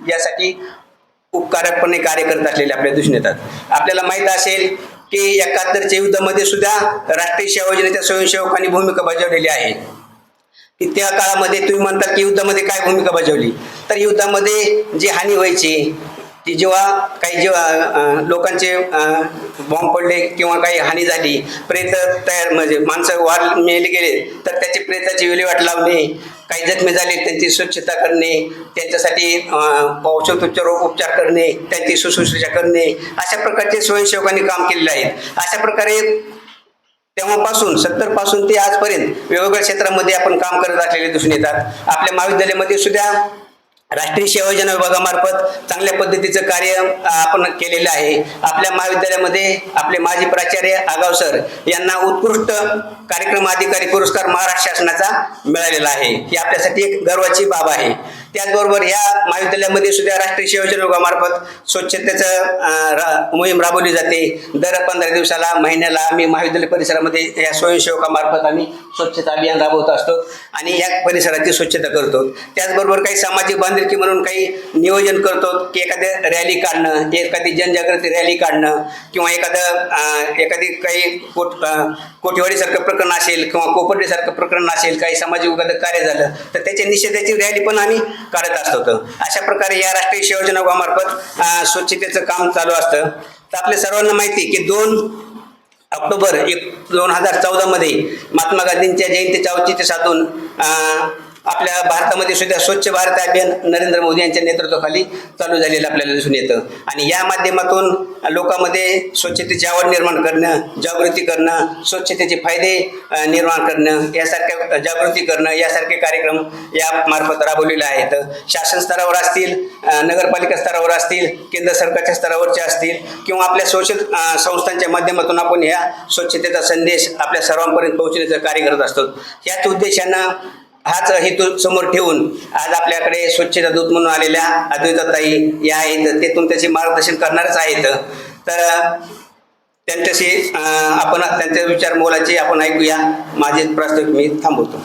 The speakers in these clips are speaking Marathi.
यासाठी उपकारकपणे कार्य करत असलेले आपल्या दिसून येतात. आपल्याला माहीत असेल की 71च्या युद्धामध्ये सुद्धा राष्ट्रीय सेवा योजनेच्या स्वयंसेवकांनी भूमिका बजावलेली आहे. की त्या काळामध्ये तुम्ही म्हणता की युद्धामध्ये काय भूमिका बजावली, तर युद्धामध्ये जी हानी व्हायची की जेव्हा लोकांचे बॉम्ब पडले किंवा काही हानी झाली, प्रेत तयार म्हणजे माणसं मेले गेले तर त्याची प्रेताची विल्हेवाट लावणे, काही जखमी झाले त्यांची स्वच्छता करणे, त्यांच्यासाठी उपचार करणे, त्यांची शुश्रूषा करणे, अशा प्रकारचे स्वयंसेवकांनी काम केलेले आहे. अशा प्रकारे तेव्हापासून 70 पासून ते आजपर्यंत वेगवेगळ्या क्षेत्रामध्ये आपण काम करत असलेले दिसून येतात. आपल्या महाविद्यालयामध्ये सुद्धा राष्ट्रीय सेवा योजना विभागामार्फत चांगल्या पद्धतीचं कार्य आपण केलेलं आहे. आपल्या महाविद्यालयामध्ये आपले माजी प्राचार्य आगाव सर यांना उत्कृष्ट कार्यक्रम अधिकारी पुरस्कार महाराष्ट्र शासनाचा मिळालेला आहे. ही आपल्यासाठी एक गर्वाची बाब आहे. त्याचबरोबर या महाविद्यालयामध्ये सुद्धा राष्ट्रीय सेवा योजना विभागामार्फत स्वच्छतेचं मोहीम राबवली जाते. दर 15 दिवसाला महिन्याला आम्ही महाविद्यालय परिसरामध्ये या स्वयंसेवकामार्फत आम्ही स्वच्छता अभियान राबवत असतो आणि या परिसराची स्वच्छता करतो. त्याचबरोबर काही सामाजिक बांधिलकी म्हणून काही नियोजन करतो की एखाद्या रॅली काढणं, एखादी जनजागृती रॅली काढणं किंवा एखादी काही कोठेवाडीसारखं प्रकरण असेल किंवा कोपर्डीसारखं प्रकरण असेल, काही सामाजिक विघातक कार्य झालं तर त्याच्या निषेधाची रॅली पण आम्ही काढत असतो. अशा प्रकारे या राष्ट्रीय सेवा योजना विभागामार्फत स्वच्छतेचं काम चालू असतं. तर आपल्या सर्वांना माहिती की 2 ऑक्टोबर 2014 मध्ये महात्मा गांधींच्या जयंतीचे औचित्य साधून आपल्या भारतामध्ये सुद्धा स्वच्छ भारत अभियान नरेंद्र मोदी यांच्या नेतृत्वाखाली चालू झालेलं आपल्याला दिसून येतं. आणि या माध्यमातून लोकांमध्ये स्वच्छतेची आवड निर्माण करणं, जागृती करणं, स्वच्छतेचे फायदे निर्माण करणं, यासारख्या जागृती करणं यासारखे कार्यक्रम या मार्फत राबवलेले आहेत. शासन स्तरावर असतील, नगरपालिका स्तरावर असतील, केंद्र सरकारच्या स्तरावरचे असतील किंवा आपल्या सोशल संस्थांच्या माध्यमातून आपण ह्या स्वच्छतेचा संदेश आपल्या सर्वांपर्यंत पोहोचण्याचं कार्य करत असतो. याच उद्देशानं हाच हेतू समोर ठेवून आज आपल्याकडे स्वच्छता दूत म्हणून आलेल्या अद्वैताताई या आहेत. ते तुमच्याशी मार्गदर्शन करणारच आहेत. तर त्यांच्याशी आपण त्यांचे विचार मोलाचे आपण ऐकूया. माझे प्रस्ताव मी थांबवतो.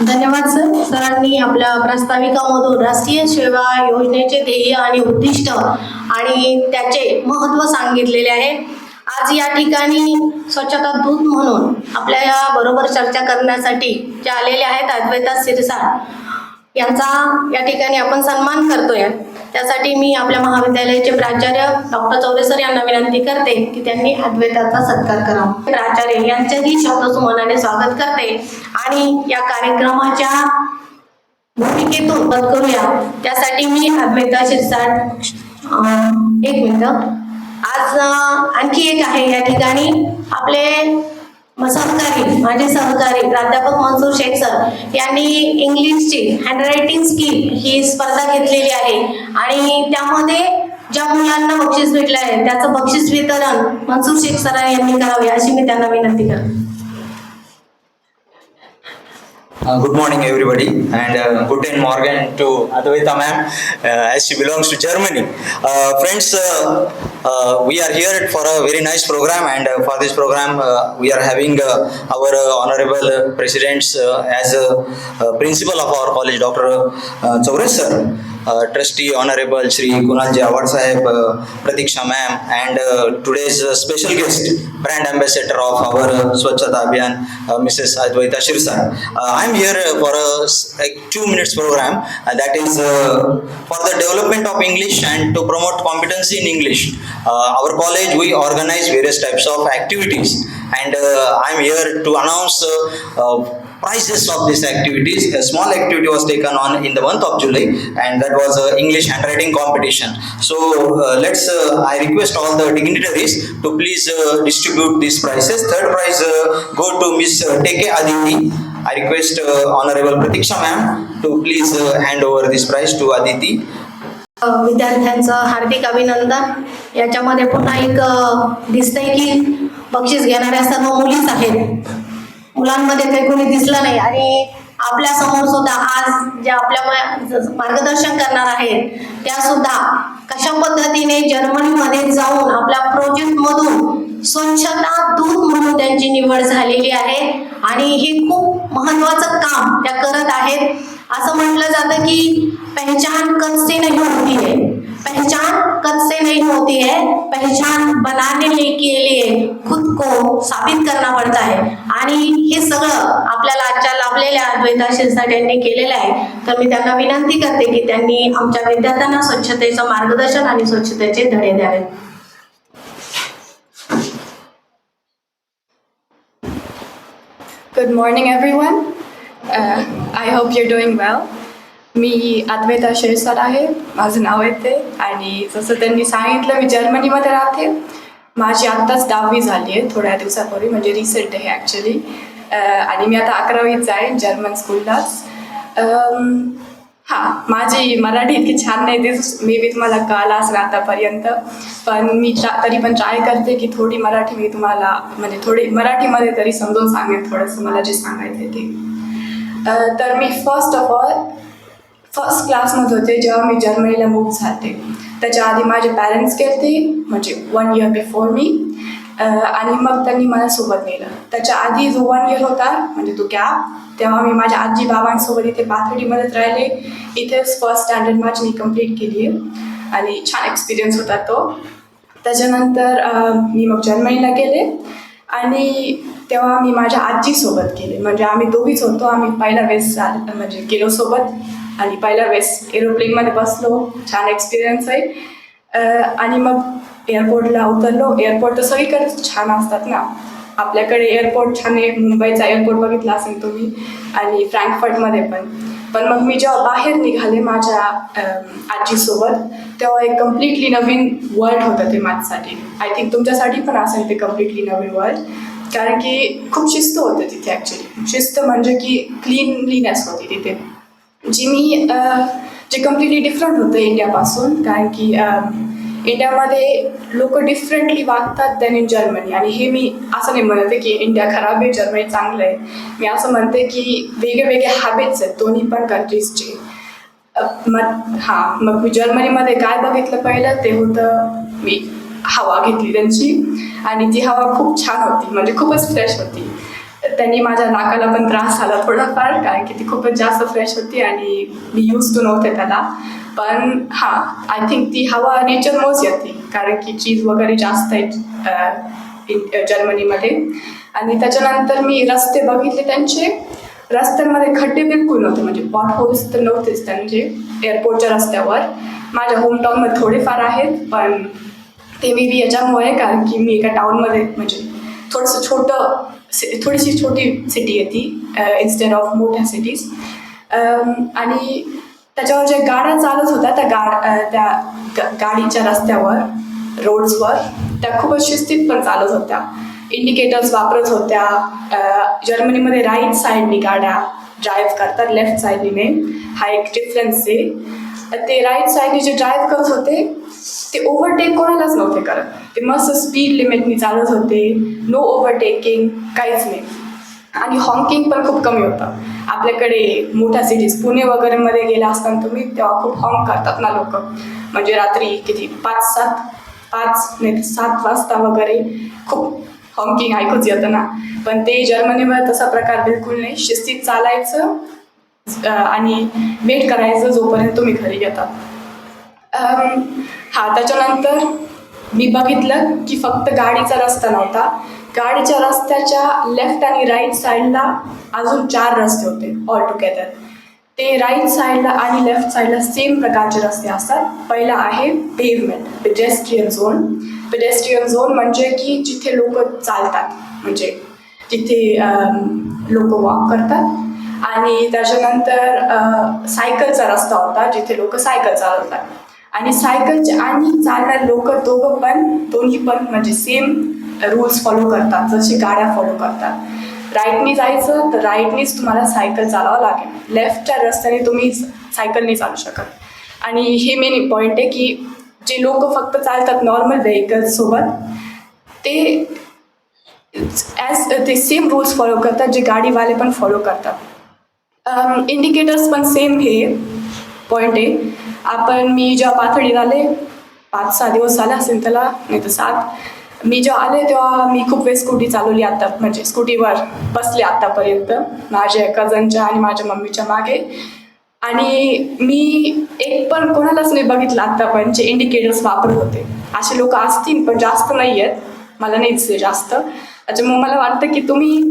धन्यवाद सर. सरांनी आपल्या प्रास्ताविकामधून राष्ट्रीय सेवा योजनेचे ध्येय आणि उद्दिष्ट आणि त्याचे महत्त्व सांगितलेले आहे. आज या ठिकाणी स्वच्छता दूत म्हणून आपल्या बरोबर चर्चा करण्यासाठी जे आलेले आहेत अद्वैता शिरसाट यांचा या ठिकाणी आपण सन्मान करतोय. त्यासाठी मी आपल्या महाविद्यालयाचे प्राचार्य डॉक्टर चौरे सर यांना विनंती करते की त्यांनी अद्वैताचा सत्कार करावा. प्राचार्य यांचेही शब्दसुमनाने स्वागत करते आणि या कार्यक्रमाच्या भूमिकेतून मदत करूया. त्यासाठी मी अद्वैता शिरसाट एक मिनिट. आज आणखी एक आहे या ठिकाणी आपले माझे सहकारी प्राध्यापक मनसूर शेख सर यांनी इंग्लिशची हँडरायटिंग स्किल ही स्पर्धा घेतलेली आहे आणि त्यामध्ये ज्या मुलांना बक्षीस भेटले आहे त्याचं बक्षीस वितरण मनसूर शेख सर यांनी करावे अशी मी त्यांना विनंती करते. Good morning everybody and guten Morgen to Advaita ma'am as she belongs to Germany. Friends, we are here for a very nice program and for this program we are having our honorable presidents as principal of our college, Dr. Chaure sir, trustee honorable Shri Kunalji Awad sahib, Pratiksha ma'am and today's special guest, brand ambassador of our Swachhata Abhiyan, Mrs. Advaita Shirsat. I'm here for a 2 minutes program that is for the development of English and to promote competency in English. Our college, we organize various types of activities and I'm here to announce prizes of these activities. A small activity was taken on in the month of July and that was English handwriting competition. So I request all the dignitaries to please distribute these prizes. Third prize go to Miss Teke Aditi. I request Honorable Pratiksha ma'am to please hand over this prize to Aditi. विद्यार्थ्यांचं हार्दिक अभिनंदन. याच्यामध्ये पुन्हा एक दिसतंय की बक्षीस घेणाऱ्या सर्व मुलीच आहेत. मुलांमध्ये काही कोणी दिसलं नाही आणि आपल्या समोर सुद्धा आज ज्या आपल्या मार्गदर्शन करणार आहेत त्या सुद्धा कशा पद्धतीने जर्मनीमध्ये जाऊन आपल्या प्रोजेक्ट मधून स्वच्छता दूत म्हणून त्यांची निवड झालेली आहे आणि हे खूप महत्त्वाचं काम त्या करत आहेत. असं म्हटलं जातं की पहचान कद से नहीं होती है, पहचान कद से नहीं होती है, पहचान बनाने के लिए खुद को साबित करना पड़ता है. आणि हे सगळं आपल्याला आजच्या लाभलेल्या अद्वैताशील सर यांनी केलेलं आहे. तर मी त्यांना विनंती करते की त्यांनी आमच्या विद्यार्थ्यांना स्वच्छतेचं मार्गदर्शन आणि स्वच्छतेचे धडे द्यावेत. Good morning, everyone. I hope you're doing well. मी अद्वैता शिरसाट आहे, माझं नाव येते आणि जसं त्यांनी सांगितलं मी जर्मनीमध्ये राहते. माझी आत्ताच 10वी झाली आहे थोड्या दिवसापूर्वी, म्हणजे रिसेंट आहे ॲक्च्युली. आणि मी आता 11वीत जाईन जर्मन स्कूललाच. हां, माझी मराठी इतकी छान नाही ते मे बी तुम्हाला कळलं असेल आतापर्यंत, पण मी तरी पण ट्राय करते की थोडी मराठी मी तुम्हाला म्हणजे थोडी मराठीमध्ये तरी समजून सांगेन थोडंसं मला जे सांगायचं आहे ते. तर मी फर्स्ट क्लासमध्ये होते जेव्हा मी जर्मनीला मूव्ह झाले. त्याच्या आधी माझे पॅरेंट्स गेले म्हणजे 1 year बिफोर मी, आणि मग त्यांनी मला सोबत नेलं. त्याच्या आधी जो 1 year होता म्हणजे तो गॅप, तेव्हा मी माझ्या आजी बाबांसोबत इथे पाथर्डीमध्येच राहिले. इथेच फर्स्ट स्टँडर्ड माझी मी कंप्लीट केली आहे आणि छान एक्सपिरियन्स होता तो. त्याच्यानंतर मी मग जर्मनीला गेले आणि तेव्हा मी माझ्या आजीसोबत गेले. म्हणजे आम्ही दोघीच होतो. आम्ही पहिला वेळेस म्हणजे गेलो सोबत आणि पहिला वेळेस एरोप्लेनमध्ये बसलो. छान एक्सपिरियन्स आहे. आणि मग एअरपोर्टला उतरलो. एअरपोर्ट तर सगळीकडे छान असतात ना. आपल्याकडे एअरपोर्ट छान आहे, मुंबईचा एअरपोर्ट बघितला असेल तुम्ही, आणि फ्रँकफर्टमध्ये पण मग मी जेव्हा बाहेर निघाले माझ्या आजीसोबत, तेव्हा एक कम्प्लिटली नवीन वर्ल्ड होतं ते माझ्यासाठी. आय थिंक तुमच्यासाठी पण असेल ते कम्प्लिटली नवीन वर्ल्ड, कारण की खूप शिस्त होते तिथे ॲक्च्युली. शिस्त म्हणजे की क्लीनलीनेस होती तिथे, जे कम्प्लिटली डिफरंट होतं इंडियापासून. कारण की इंडियामध्ये लोक डिफरंटली वागतात दॅन इन जर्मनी. आणि हे मी असं नाही म्हणते की इंडिया खराब आहे जर्मनी चांगलं आहे. मी असं म्हणते की वेगळे हॅबिट्स आहेत दोन्ही पण कंट्रीजचे. मग मी जर्मनीमध्ये काय बघितलं पहिलं ते होतं, मी हवा घेतली त्यांची आणि ती हवा खूप छान होती, म्हणजे खूपच फ्रेश होती. त्यांनी माझ्या नाकाला पण त्रास झाला थोडाफार, कारण की ती खूपच जास्त फ्रेश होती आणि मी यूज टू नव्हते त्याला. पण आय थिंक ती हवा नेचरमुळेच येते, कारण की चीज वगैरे जास्त आहेत जर्मनीमध्ये. आणि त्याच्यानंतर मी रस्ते बघितले त्यांचे. रस्त्यांमध्ये खड्डे बिलकुल नव्हते, म्हणजे पॉट होल्स तर नव्हतेच त्यांचे एअरपोर्टच्या रस्त्यावर. माझ्या होमटाऊनमध्ये थोडेफार आहेत, पण ते मे बी याच्यामुळे कारण की मी एका टाऊनमध्ये म्हणजे थोडीशी छोटी सिटी आहे ती इन्स्टेड ऑफ मोठ्या सिटीज. आणि त्याच्यावर ज्या गाड्या चालत होत्या त्या गाडीच्या रस्त्यावर रोड्सवर त्या खूपच शिस्तीत पण चालत होत्या. इंडिकेटर्स वापरत होत्या. जर्मनीमध्ये राईट साईडनी गाड्या ड्राईव्ह करतात, लेफ्ट साईडने. हा एक डिफरन्स आहे. ते राईट साईडने जे ड्राईव्ह करत होते ते ओव्हरटेक कोणालाच नव्हते करत. ते मस्त स्पीड लिमिटनी चालत होते, नो ओव्हरटेकिंग, काहीच नाही. आणि हॉकिंग पण खूप कमी होतं. आपल्याकडे मोठ्या सिटीज पुणे वगैरेमध्ये गेले असताना तुम्ही, तेव्हा खूप हॉंक करतात ना लोक. म्हणजे रात्री किती 7 वाजता वगैरे खूप हॉकिंग ऐकूच येतं ना. पण ते जर्मनीमध्ये तसा प्रकार बिलकुल नाही. शिस्तीत चालायचं आणि वेट करायचं जोपर्यंत तुम्ही घरी येतात. त्याच्यानंतर मी बघितलं की फक्त गाडीचा रस्ता नव्हता. गाडीच्या रस्त्याच्या लेफ्ट आणि राईट साईडला अजून 4 रस्ते होते ऑल टुगेदर. ते राईट साईडला आणि लेफ्ट साईडला सेम प्रकारचे रस्ते असतात. पहिला आहे pavement, pedestrian zone. Pedestrian zone म्हणजे की जिथे लोक चालतात, म्हणजे जिथे लोक वॉक करतात. आणि त्याच्यानंतर सायकलचा रस्ता होता जिथे लोक सायकल चालवतात. आणि सायकलचे आणि चालणारे लोक दोन्ही पण म्हणजे सेम रूल्स फॉलो करतात, जसे गाड्या फॉलो करतात. राईटनी जायचं तर राईटनीच तुम्हाला सायकल चालवावं लागेल. लेफ्टच्या रस्त्याने तुम्ही सायकल नाही चालू शकत. आणि हे मेन पॉईंट आहे की जे लोक फक्त चालतात नॉर्मल व्हेकल्ससोबत, ते सेम रूल्स फॉलो करतात जे गाडीवाले पण फॉलो करतात. इंडिकेटर्स पण सेम हे पॉईंट आहे. मी जेव्हा पाथर्डीत आले 5-6 दिवस झाले असेल त्याला, नाही तर 7. मी जेव्हा आले तेव्हा मी खूप वेळ स्कूटी चालवली आता, म्हणजे स्कूटीवर बसले आतापर्यंत माझ्या कझनच्या आणि माझ्या मम्मीच्या मागे. आणि मी एक पण कोणालाच नाही बघितलं आता पण जे इंडिकेटर्स वापरत होते. असे लोक असतील पण जास्त नाही आहेत, मला नाही दिसले जास्त. त्याच्यामुळे मला वाटतं की तुम्ही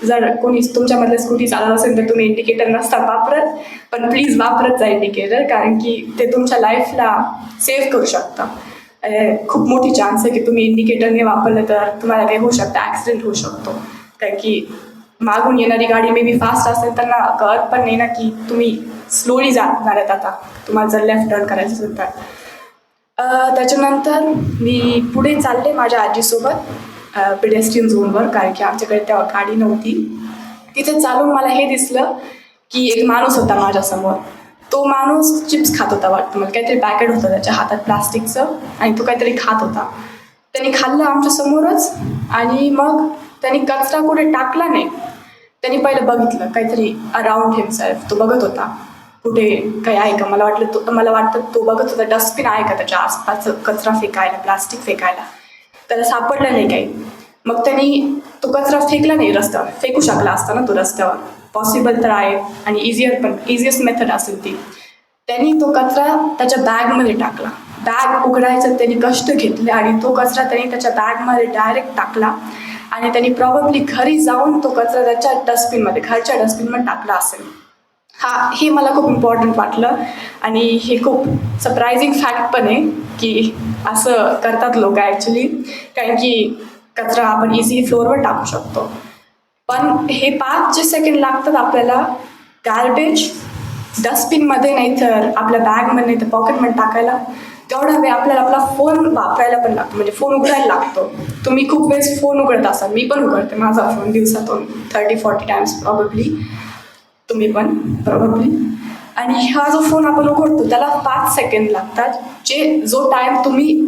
जर कोणी तुमच्यामधल्या स्कूटी चालत असेल तर तुम्ही इंडिकेटर नसतात वापरत, पण प्लीज वापरत जा इंडिकेटर, कारण की ते तुमच्या लाईफला सेव्ह करू शकतं. खूप मोठी चान्स आहे की तुम्ही इंडिकेटर नाही वापरलं तर तुम्हाला काही होऊ शकतं, ॲक्सिडेंट होऊ शकतो. कारण की मागून येणारी गाडी मे बी फास्ट असेल त्यांना कळत पण नाही ना की तुम्ही स्लोली जाणार आहेत आता, तुम्हाला जर लेफ्ट टर्न करायचं असेल तर. त्याच्यानंतर मी पुढे चालले माझ्या आजीसोबत पेडेस्ट्रियन झोनवर, कारण की आमच्याकडे तेव्हा गाडी नव्हती. तिथे चालून मला हे दिसलं की एक माणूस होता माझ्यासमोर. तो माणूस चिप्स खात होता वाटतं, मला काहीतरी पॅकेट होतं त्याच्या हातात प्लास्टिकचं, आणि तो काहीतरी खात होता. त्यांनी खाल्लं आमच्यासमोरच, आणि मग त्यांनी कचरा कुठे टाकला नाही. त्यांनी पहिलं बघितलं काहीतरी अराउंड हिमसेल्फ, तो बघत होता कुठे काही आहे का. मला वाटतं तो बघत होता डस्टबिन आहे का त्याच्या आसपास कचरा फेकायला, प्लास्टिक फेकायला. त्याला सापडलं नाही काही. मग त्यांनी तो कचरा फेकला नाही रस्त्यावर, फेकू शकला असता ना तो रस्त्यावर, पॉसिबल तर आहे आणि इझिएस्ट मेथड असेल ती. त्यांनी तो कचरा त्याच्या बॅगमध्ये टाकला. बॅग उघडायचं त्यांनी कष्ट घेतले आणि तो कचरा त्यांनी त्याच्या बॅगमध्ये डायरेक्ट टाकला, आणि त्यांनी प्रॉब्ली घरी जाऊन तो कचरा त्याच्या डस्टबिनमध्ये, घरच्या डस्टबिनमध्ये टाकला असेल. हे मला खूप इम्पॉर्टंट वाटलं, आणि हे खूप सरप्रायझिंग फॅक्ट पण आहे की असं करतात लोक ॲक्च्युली, कारण की कचरा आपण इझिली फ्लोअरवर टाकू शकतो. पण हे 5 सेकंड लागतात आपल्याला गार्बेज डस्टबिनमध्ये नाही तर आपल्या बॅगमध्ये नाही तर पॉकेटमध्ये टाकायला. तेवढा वेळ आपल्याला आपला फोन वापरायला पण लागतो, म्हणजे फोन उघडायला लागतो. तुम्ही खूप वेळेस फोन उघडत असाल, मी पण उघडते माझा फोन दिवसातून 30-40 टाइम्स प्रॉबब्ली, तुम्ही पण प्रॉबब्ली. आणि हा जो फोन आपण उघडतो त्याला 5 सेकंड लागतात. जो टाईम तुम्ही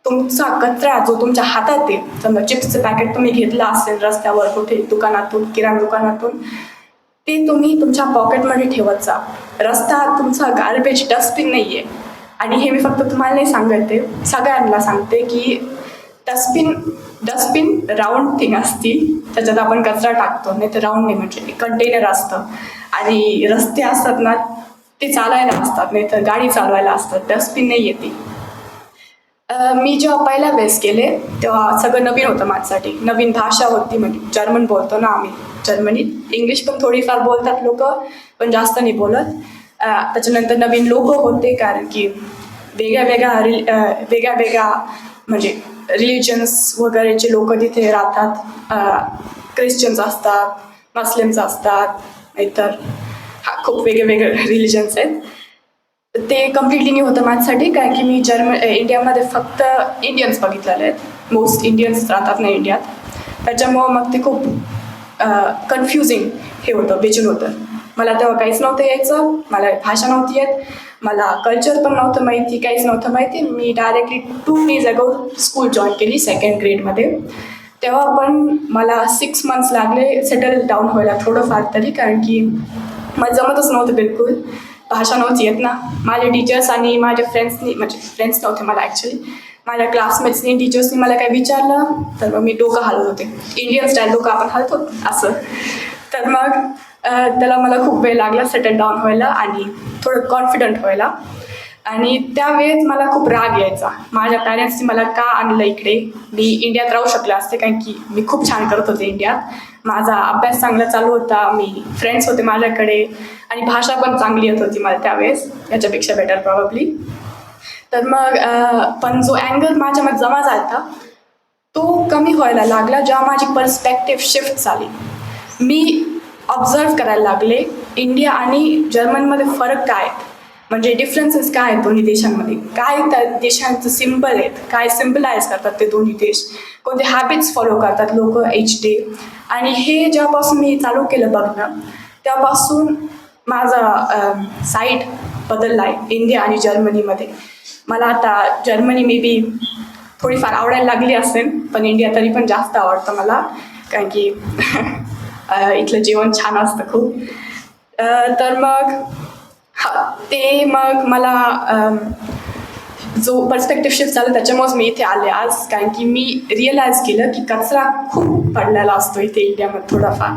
तुमचा कचरा जो तुमच्या हातात आहे, समजा चिप्सचं पॅकेट तुम्ही घेतलं असेल रस्त्यावर कुठे दुकानातून, किराणा दुकानातून, ते तुम्ही तुमच्या पॉकेटमध्ये ठेवत जा. रस्ता तुमचा गार्बेज डस्टबिन नाही आहे. आणि हे मी फक्त तुम्हाला नाही सांगते, सगळ्यांना सांगते की डस्टबिन राऊंड थिंग असती, त्याच्यात आपण कचरा टाकतो. नाही तर राऊंड नाही, म्हणजे कंटेनर असतं, आणि रस्ते असतात ना ते चालायला असतात, नाही तर गाडी चालवायला असतात, डस्टबिन नाही येते. मी जेव्हा पहिल्या वेळेस गेले तेव्हा सगळं नवीन होतं माझ्यासाठी. नवीन भाषा होती, म्हणजे जर्मन बोलतो ना आम्ही जर्मनीत. इंग्लिश पण थोडीफार बोलतात लोक, पण जास्त नाही बोलत. त्याच्यानंतर नवीन लोक होते, कारण की वेगळ्या म्हणजे रिलिजन्स वगैरेचे लोक तिथे राहतात. ख्रिश्चन्स असतात, मुस्लिम्स असतात, नाहीतर खूप वेगळे रिलिजन्स आहेत. ते कम्प्लिटली न्यू होतं माझ्यासाठी, कारण की मी इंडियामध्ये फक्त इंडियन्स बघितलेले आहेत. मोस्ट इंडियन्स राहतात ना इंडियात, त्याच्यामुळं मग ते खूप कन्फ्युजिंग हे होतं, बेचून होतं. मला तेव्हा काहीच नव्हतं यायचं, मला भाषा नव्हती येत, मला कल्चर पण नव्हतं माहिती, काहीच नव्हतं माहिती. मी डायरेक्टली 2 days अगो स्कूल जॉईन केली 2nd ग्रेडमध्ये. तेव्हा पण मला 6 months लागले सेटल डाऊन व्हायला थोडंफार तरी, कारण की मला जमतच नव्हतं बिलकुल, भाषा नव्हती येत ना. माझे टीचर्स आणि माझ्या फ्रेंड्सनी, म्हणजे फ्रेंड्स नव्हते मला ॲक्च्युली, माझ्या क्लासमेट्सनी टीचर्सनी मला काय विचारलं तर मग मी डोकं हलत होते, इंडियन स्टाईल डोकं आपण हलतो असं. तर मग त्याला मला खूप वेळ लागला सेटल डाऊन व्हायला आणि थोडं कॉन्फिडंट व्हायला. आणि त्यावेळेस मला खूप राग यायचा, माझ्या पॅरेंट्सनी मला का आणलं इकडे. मी इंडियात राहू शकले असते, कारण की मी खूप छान करत होते इंडियात, माझा अभ्यास चांगला चालू होता, मी फ्रेंड्स होते माझ्याकडे, आणि भाषा पण चांगली येत होती मला त्यावेळेस, याच्यापेक्षा बेटर प्रॉबब्ली. तर मग पण जो अँगर माझ्यामध्ये जमा झाला तो कमी व्हायला लागला जेव्हा माझी पर्स्पेक्टिव्ह शिफ्ट झाली. मी ऑब्झर्व करायला लागले इंडिया आणि जर्मनमध्ये फरक काय, म्हणजे डिफरन्सेस काय आहेत दोन्ही देशांमध्ये, काय त्या देशांचं सिम्बल आहेत, काय सिम्बलाइज करतात ते दोन्ही देश, कोणते हॅबिट्स फॉलो करतात लोक एच डे. आणि हे जेव्हापासून मी चालू केलं बघणं तेव्हापासून माझा साईड बदलला आहे इंडिया आणि जर्मनीमध्ये. मला आता जर्मनी मे बी थोडीफार आवडायला लागली असेल, पण इंडिया तरी पण जास्त आवडतं मला, कारण की इथलं जेवण छान असतं खूप. तर मग ते मग मला जो पर्स्पेक्टिव्ह शिफ्ट झाला त्याच्यामुळेच मी इथे आले आज, कारण की मी रिअलाईज केलं की कचरा खूप पडलेला असतो इथे इंडियामध्ये थोडाफार.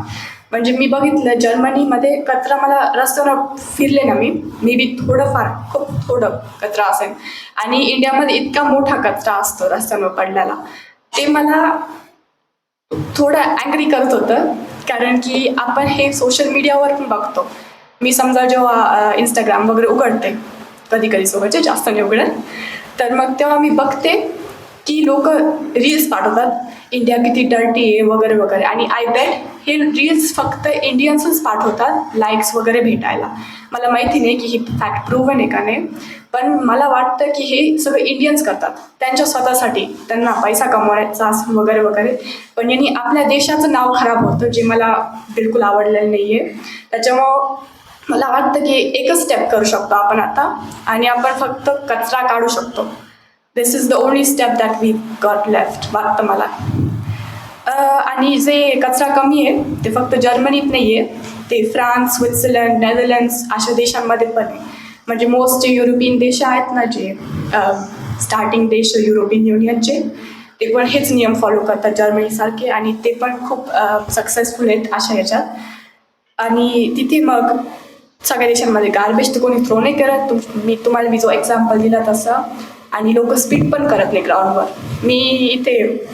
म्हणजे मी बघितलं जर्मनीमध्ये कचरा मला रस्त्यावर फिरले ना मी बी थोडंफार खूप थोडं कचरा असेल आणि इंडियामध्ये इतका मोठा कचरा असतो रस्त्यावर पडलेला, ते मला थोडं अँग्री करत होतं. कारण की आपण हे सोशल मीडियावर पण बघतो. मी समजा जेव्हा इंस्टाग्राम वगैरे उघडते, कधी कधी सोबतचे जास्त नाही उघडत, तर मग तेव्हा मी बघते की लोक रील्स पाठवतात, इंडिया किती डर्टी आहे वगैरे वगैरे. आणि आय बेट हे रील्स फक्त इंडियन्सच पाठवतात लाईक्स वगैरे भेटायला. मला माहिती नाही की ही फॅक्ट प्रूव्हन आहे का नाही, पण मला वाटतं की हे सगळं इंडियन्स करतात त्यांच्या स्वतःसाठी, त्यांना पैसा कमवायचा असं वगैरे वगैरे. पण यांनी आपल्या देशाचं नाव खराब होतं, जे मला बिलकुल आवडलेलं नाही आहे. त्याच्यामुळं मला वाटतं की एकच स्टेप करू शकतो आपण आता, आणि आपण फक्त कचरा काढू शकतो. This is the only step that we got left वाटतं मला. आणि जे कचरा कमी आहे ते फक्त जर्मनीत नाही आहे, ते फ्रान्स, स्वित्झर्लंड, नेदरलँड्स अशा देशांमध्ये पण आहे. म्हणजे मोस्ट युरोपियन देश आहेत ना, जे स्टार्टिंग देश युरोपियन युनियनचे, ते पण हेच नियम फॉलो करतात जर्मनीसारखे, आणि ते पण खूप सक्सेसफुल आहेत अशा ह्याच्यात. आणि तिथे मग सगळ्या देशांमध्ये गार्बेज तर कोणी थ्रो नाही करत. मी तुम्हाला जो एक्झाम्पल दिला तसं. आणि लोक स्पीट पण करत नाही ग्राउंडवर. मी इथे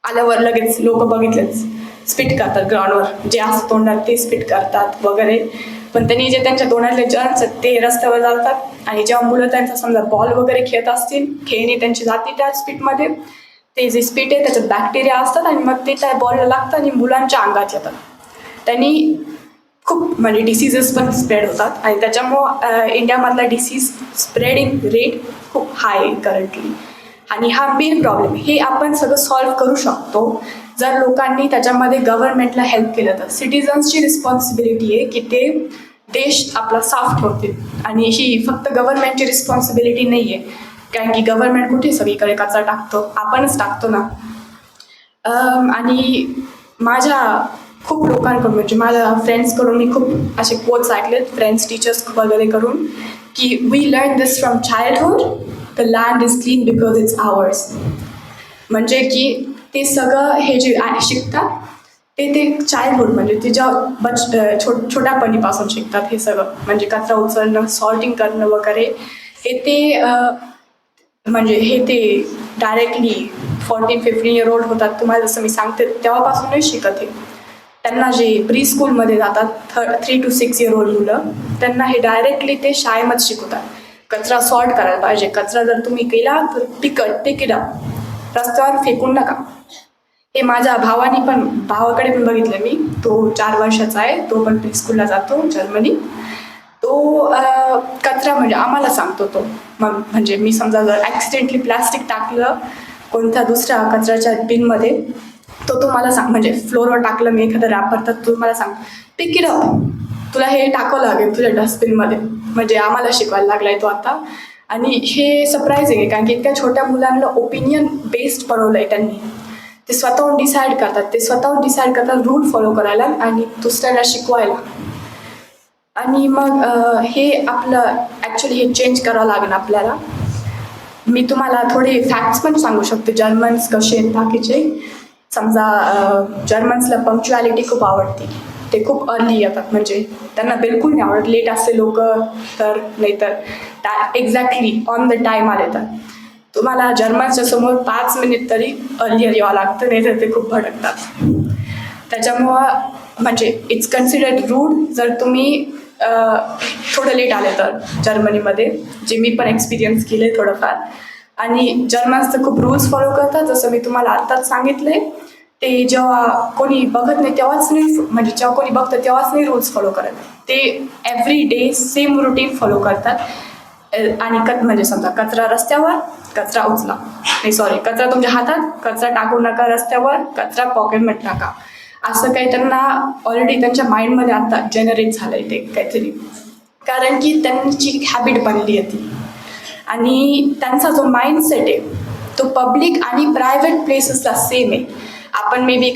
आल्यावर लगेच लोक बघितलेच स्पीट करतात ग्राउंडवर, जे असं तोंडात ते स्पीट करतात वगैरे. पण त्यांनी जे त्यांच्या तोंडातले जर्म्स आहेत ते रस्त्यावर जातात, आणि जेव्हा मुलं त्यांचा समजा बॉल वगैरे खेळत असतील, खेळणी त्यांची जाते त्या स्पीटमध्ये, ते जे स्पीट आहे त्याच्यात बॅक्टेरिया असतात आणि मग ते त्या बॉलला लागतात आणि मुलांच्या अंगात येतात. त्यांनी खूप म्हणजे डिसीजेस पण स्प्रेड होतात, आणि त्याच्यामुळं इंडियामधला डिसीज स्प्रेडिंग रेट खूप हाय आहे करंटली. आणि हा मेन प्रॉब्लेम, हे आपण सगळं सॉल्व्ह करू शकतो जर लोकांनी त्याच्यामध्ये गव्हर्नमेंटला हेल्प केलं तर. सिटिझन्सची रिस्पॉन्सिबिलिटी आहे की ते देश आपला साफ ठेवतील, आणि ही फक्त गव्हर्नमेंटची रिस्पॉन्सिबिलिटी नाही आहे. कारण की गव्हर्नमेंट कुठे सगळीकडे कचरा टाकतो, आपणच टाकतो ना. आणि माझ्या खूप लोकांकडून म्हणजे माझ्या फ्रेंड्सकडून मी खूप असे कोट्स ऐकलेत, फ्रेंड्स टीचर्स वगैरे करून, की we learn this from childhood, the land is clean because it's ours. म्हणजे की ते सगळं हे जे शिकतात ते चाइल्डहुड म्हणजे ते जेव्हा छोट्यापणीपासून शिकतात हे सगळं. म्हणजे कचरा उचलणं, सॉर्टिंग करणं वगैरे, हे ते म्हणजे हे ते डायरेक्टली 14-15 इयर ओल्ड होतात तुम्हाला जसं मी सांगते तेव्हापासूनच शिकत. हे त्यांना जे प्री स्कूलमध्ये जातात 3 to 6 इयर ओल्ड मुलं, त्यांना हे डायरेक्टली ते शाळेमध्ये शिकवतात. कचरा सॉर्ट करायला पाहिजे, कचरा जर तुम्ही केला तर पिक इट अप, रस्त्यावर फेकून नका. हे माझ्या भावाकडे पण बघितलं मी. तो 4 वर्षाचा आहे, तो पण प्री स्कूलला जातो जर्मनी. तो कचरा म्हणजे आम्हाला सांगतो तो. मग म्हणजे मी समजा जर ॲक्सिडेंटली प्लॅस्टिक टाकलं कोणत्या दुसऱ्या कचऱ्याच्या बिनमध्ये, तो मला सांग, म्हणजे फ्लोअरवर टाकलं मी एखादं रॅपर, तर तू मला सांग पिक इट अप, तुला हे टाकावं लागेल तुझ्या डस्टबिनमध्ये. म्हणजे आम्हाला शिकवायला लागलाय तो आता. आणि हे सरप्राइजिंग आहे कारण की इतक्या छोट्या मुलांना ओपिनियन बेस्ड बनवलं आहे त्यांनी. ते स्वतःहून डिसाईड करतात रूल फॉलो करायला आणि दुसऱ्याला शिकवायला. आणि मग हे आपलं ॲक्च्युली हे चेंज करावं लागेल आपल्याला. मी तुम्हाला थोडे फॅक्ट्स पण सांगू शकते जर्मन्स कसे आहेत बाकीचे. समजा जर्मन्सला पंक्च्युअलिटी खूप आवडते, ते खूप अर्ली येतात, म्हणजे त्यांना बिलकुल नाही आवडत लेट असते लोक, तर नाही तर एक्झॅक्टली ऑन द टाईम आले. तर तुम्हाला जर्मन्सच्या समोर 5 मिनिट तरी अर्लियर यावं लागतं, नाही तर ते खूप भटकतात. त्याच्यामुळं म्हणजे इट्स कन्सिडर्ड रूड जर तुम्ही थोडं लेट आले तर जर्मनीमध्ये, जे मी पण एक्सपिरियन्स केले थोडंफार. आणि जर्मन्स तर खूप रूल्स फॉलो करतात, जसं मी तुम्हाला आत्ताच सांगितले. ते जेव्हा कोणी बघत नाही तेव्हाच नाही, म्हणजे जेव्हा कोणी बघतं तेव्हाच नाही रूल्स फॉलो करत. ते every day same routine follow करतात. आणि म्हणजे समजा कचरा रस्त्यावर, कचरा उचला, नाही सॉरी, कचरा तुमच्या हातात, कचरा टाकू नका रस्त्यावर, कचरा पॉकेटमध्ये टाका. असं काही त्यांना ऑलरेडी त्यांच्या माइंडमध्ये आता जनरेट झालं आहे ते काहीतरी, कारण की त्यांची हॅबिट बनली आहे ती. आणि त्यांचा जो माइंडसेट आहे तो पब्लिक आणि प्रायव्हेट प्लेसेसला सेम आहे. आपण मे बी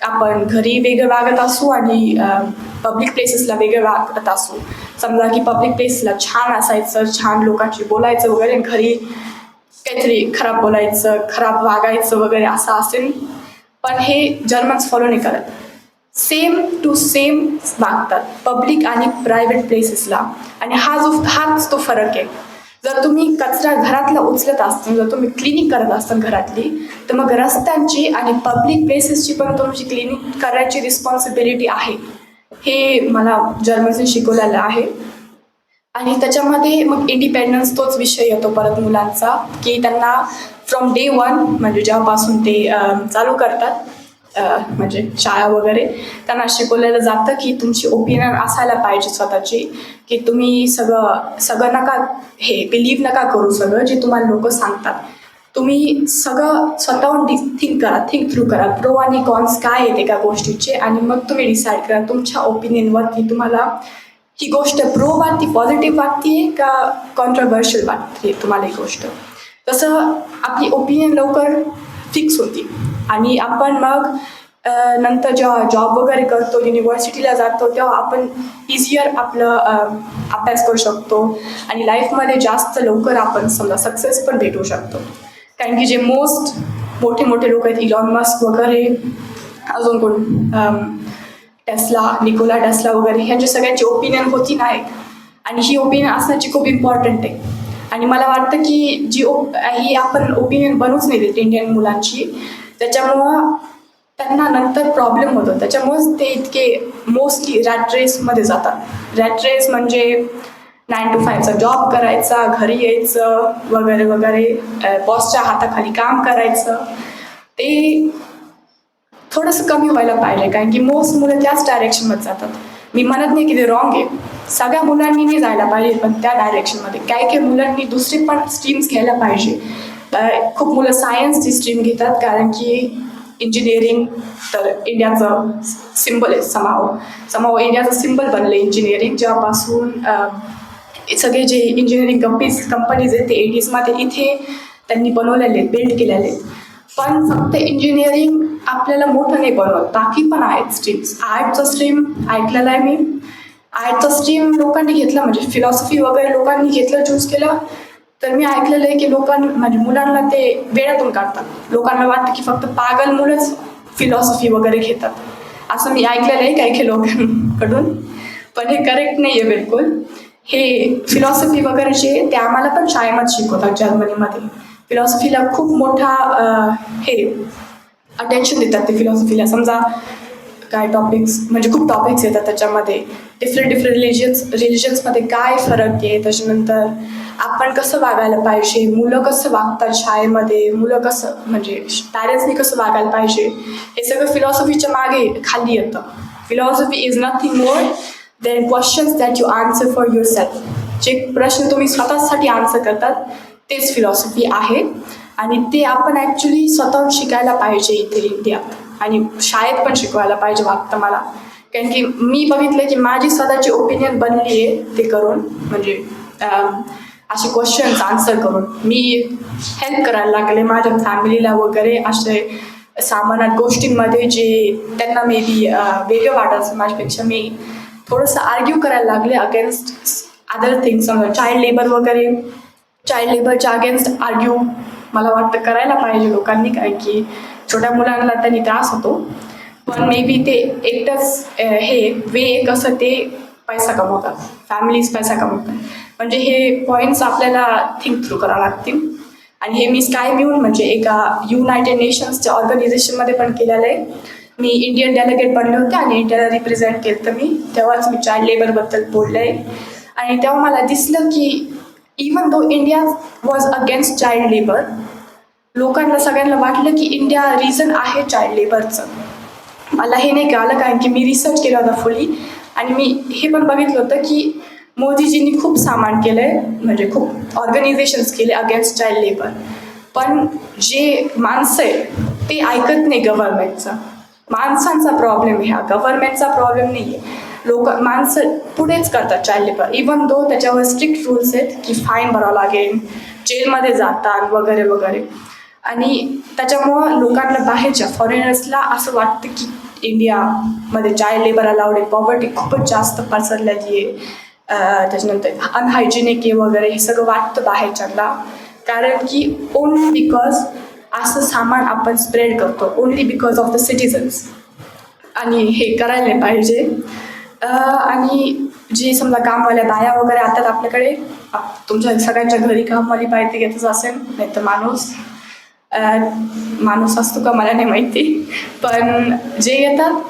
आपण घरी वेगळं वागत असू आणि पब्लिक प्लेसेसला वेगळं वागत असू. समजा की पब्लिक प्लेसला छान असायचं, छान लोकांशी बोलायचं वगैरे, घरी काहीतरी खराब बोलायचं, खराब वागायचं वगैरे असं असेल. पण हे जर्मन्स फॉलो नाही करत. सेम टू सेम वागतात पब्लिक आणि प्रायव्हेट प्लेसेसला. आणि हाच तो फरक आहे. जर तुम्ही कचरा घरातला उचलत असता, जर तुम्ही क्लिनिक करत असता घरातली, तर मग रस्त्यांची आणि पब्लिक प्लेसेसची पण तुमची क्लिनिक करायची रिस्पॉन्सिबिलिटी आहे. हे मला जर्मनीतून शिकवलेलं आहे. आणि त्याच्यामध्ये मग इंडिपेंडन्स तोच विषय येतो परत मुलांचा, की त्यांना फ्रॉम डे 1 म्हणजे जेव्हापासून ते चालू करतात म्हणजे शाळा वगैरे, त्यांना शिकवलेलं जातं की तुमची ओपिनियन असायला पाहिजे स्वतःची, की तुम्ही सगळं नका हे बिलीव्ह नका करू सगळं जे तुम्हाला लोक सांगतात. तुम्ही सगळं स्वतःहून थिंक थ्रू करा, प्रो आणि कॉन्स काय आहेत एका गोष्टीचे, आणि मग तुम्ही डिसाईड करा तुमच्या ओपिनियनवरती तुम्हाला ही गोष्ट प्रो वाटते, पॉझिटिव्ह वाटते का कॉन्ट्रोवर्शियल वाटते तुम्हाला ही गोष्ट. तसं आपली ओपिनियन लवकर फिक्स होती. आणि आपण मग नंतर जेव्हा जॉब वगैरे करतो, युनिव्हर्सिटीला जातो, तेव्हा आपण इझियर आपलं अभ्यास करू शकतो आणि लाईफमध्ये जास्त लवकर आपण समजा सक्सेस पण भेटू शकतो. कारण की जे मोठे लोक आहेत, इलॉन मस्क वगैरे, अजून कोण टेस्ला, निकोला टेस्ला वगैरे, ह्यांची सगळ्यांची ओपिनियन होती नाही. आणि ही ओपिनियन असण्याची खूप इम्पॉर्टंट आहे. आणि मला वाटतं की ही आपण ओपिनियन बनवूच नाही देत इंडियन मुलांची, त्याच्यामुळं त्यांना नंतर प्रॉब्लेम होतो. त्याच्यामुळेच ते इतके मोस्टली रॅट रेसमध्ये जातात. रॅट रेस म्हणजे 9 to 5चा जॉब करायचा, घरी यायचं वगैरे वगैरे, बॉसच्या हाताखाली काम करायचं. ते थोडंसं कमी व्हायला पाहिजे, कारण की मोस्ट मुलं त्याच डायरेक्शनमध्ये जातात. मी म्हणत नाही की ते रॉंग आहे, सगळ्या मुलांनी नाही जायला पाहिजे, पण त्या डायरेक्शनमध्ये काही मुलांनी दुसरी पण स्ट्रीम्स घ्यायला पाहिजे. खूप मुलं सायन्सची स्ट्रीम घेतात, कारण की इंजिनिअरिंग तर इंडियाचं सिम्बल आहे. समाव इंडियाचं सिम्बल बनलं इंजिनिअरिंग. जेव्हापासून सगळे जे इंजिनिअरिंग कंपनीज आहेत ते 80sमध्ये इथे त्यांनी बनवलेले आहेत, बिल्ड केलेले आहेत. पण फक्त इंजिनिअरिंग आपल्याला मोठं नाही बनवत, बाकी पण आहेत स्ट्रीम्स. आर्टचं स्ट्रीम ऐकलेलं आहे मी. आर्टचं स्ट्रीम लोकांनी घेतलं, म्हणजे फिलॉसॉफी वगैरे लोकांनी घेतलं, चूज केलं. तर मी ऐकलेलं आहे की म्हणजे मुलांना ते वेळातून काढतात. लोकांना वाटतं की फक्त पागल मुलंच फिलॉसॉफी वगैरे घेतात, असं मी ऐकलेलं आहे काही लोकांकडून. पण हे करेक्ट नाही आहे बिलकुल. हे फिलॉसॉफी वगैरे जे ते आम्हाला पण शाळेमध्ये शिकवतात जर्मनीमध्ये. फिलॉसॉफीला खूप मोठा हे अटेन्शन देतात ते फिलॉसॉफीला. समजा काय टॉपिक्स, म्हणजे खूप टॉपिक्स येतात त्याच्यामध्ये. डिफरंट रिलिजन्समध्ये काय फरक आहे, त्याच्यानंतर आपण कसं वागायला पाहिजे, मुलं कसं वागतात शाळेमध्ये, मुलं कसं म्हणजे पॅरेंट्सनी कसं वागायला पाहिजे, हे सगळं फिलॉसॉफीच्या मागे खाली येतं. Philosophy is nothing more than questions that you answer for your self. जे प्रश्न तुम्ही स्वतःसाठी आन्सर करतात तेच फिलॉसॉफी आहे. आणि ते आपण ॲक्च्युली स्वतःहून शिकायला पाहिजे इथे इंडियात, आणि शाळेत पण शिकवायला पाहिजे वाटतं मला. कारण की मी बघितलं की माझी स्वतःची ओपिनियन बनली आहे ते करून, म्हणजे असे क्वेश्चन्स आन्सर करून मी हेल्प करायला लागले माझ्या फॅमिलीला वगैरे. असे सामान्य गोष्टींमध्ये जे त्यांना मे बी वेगळं वाटायचं माझ्यापेक्षा, मी थोडंसं आर्ग्यू करायला लागले against other things. Child labour वगैरे, चाइल्ड लेबरच्या अगेन्स्ट आर्ग्यू मला वाटतं करायला पाहिजे लोकांनी, कारण की छोट्या मुलांना त्यांनी त्रास होतो. पण मे बी ते एकटंच हे वे एक असं ते पैसा कमवतात, फॅमिलीज पैसा कमवतात. म्हणजे हे पॉईंट्स आपल्याला थिंक थ्रू करावं लागतील. आणि हे मी स्काय म्यून म्हणजे एका युनायटेड नेशन्सच्या ऑर्गनायझेशनमध्ये पण केलेलं आहे. मी इंडियन डेलिगेट बनले होते आणि इंडियाला रिप्रेझेंट केलं तर मी तेव्हाच मी चाइल्ड लेबरबद्दल बोलले आहे. आणि तेव्हा मला दिसलं की even though India was against child labour, लोकांना सगळ्यांना वाटलं की इंडिया रिझन आहे चाइल्ड लेबरचं. मला हे नाही कळालं, कारण की मी रिसर्च केला होता फुली. आणि मी हे पण बघितलं होतं की मोदीजींनी खूप सामान केलं आहे, म्हणजे खूप ऑर्गनायझेशन्स केले अगेन्स्ट चाइल्ड लेबर. पण जे माणसं आहे ते ऐकत नाही गव्हर्नमेंटचं. माणसांचा प्रॉब्लेम आहे हा, गव्हर्नमेंटचा प्रॉब्लेम नाही आहे. माणसं पुढेच करतात चाइल्ड लेबर, इवन दो त्याच्यावर स्ट्रिक्ट रूल्स आहेत की फाईन भरावं लागेल, जेलमध्ये जातात वगैरे वगैरे. आणि त्याच्यामुळं लोकांना बाहेरच्या फॉरेनर्सला असं वाटतं की इंडियामध्ये चाइल्ड लेबर अलाउड आहे. पॉवर्टी खूपच जास्त पसरलेली आहे, त्याच्यानंतर अनहायजेनिक आहे वगैरे, हे सगळं वाटतं बाहेरच्यांना. कारण की ओनली बिकॉज असं सामान आपण स्प्रेड करतो, only because of the citizens. आणि हे करायला नाही पाहिजे. आणि जी समजा कामवाल्या बाया वगैरे येतात आपल्याकडे, तुमच्या सगळ्यांच्या घरी कामवाली बाई ते येतच असेल, नाही तर माणूस असतो का मला नाही माहिती, पण जे येतात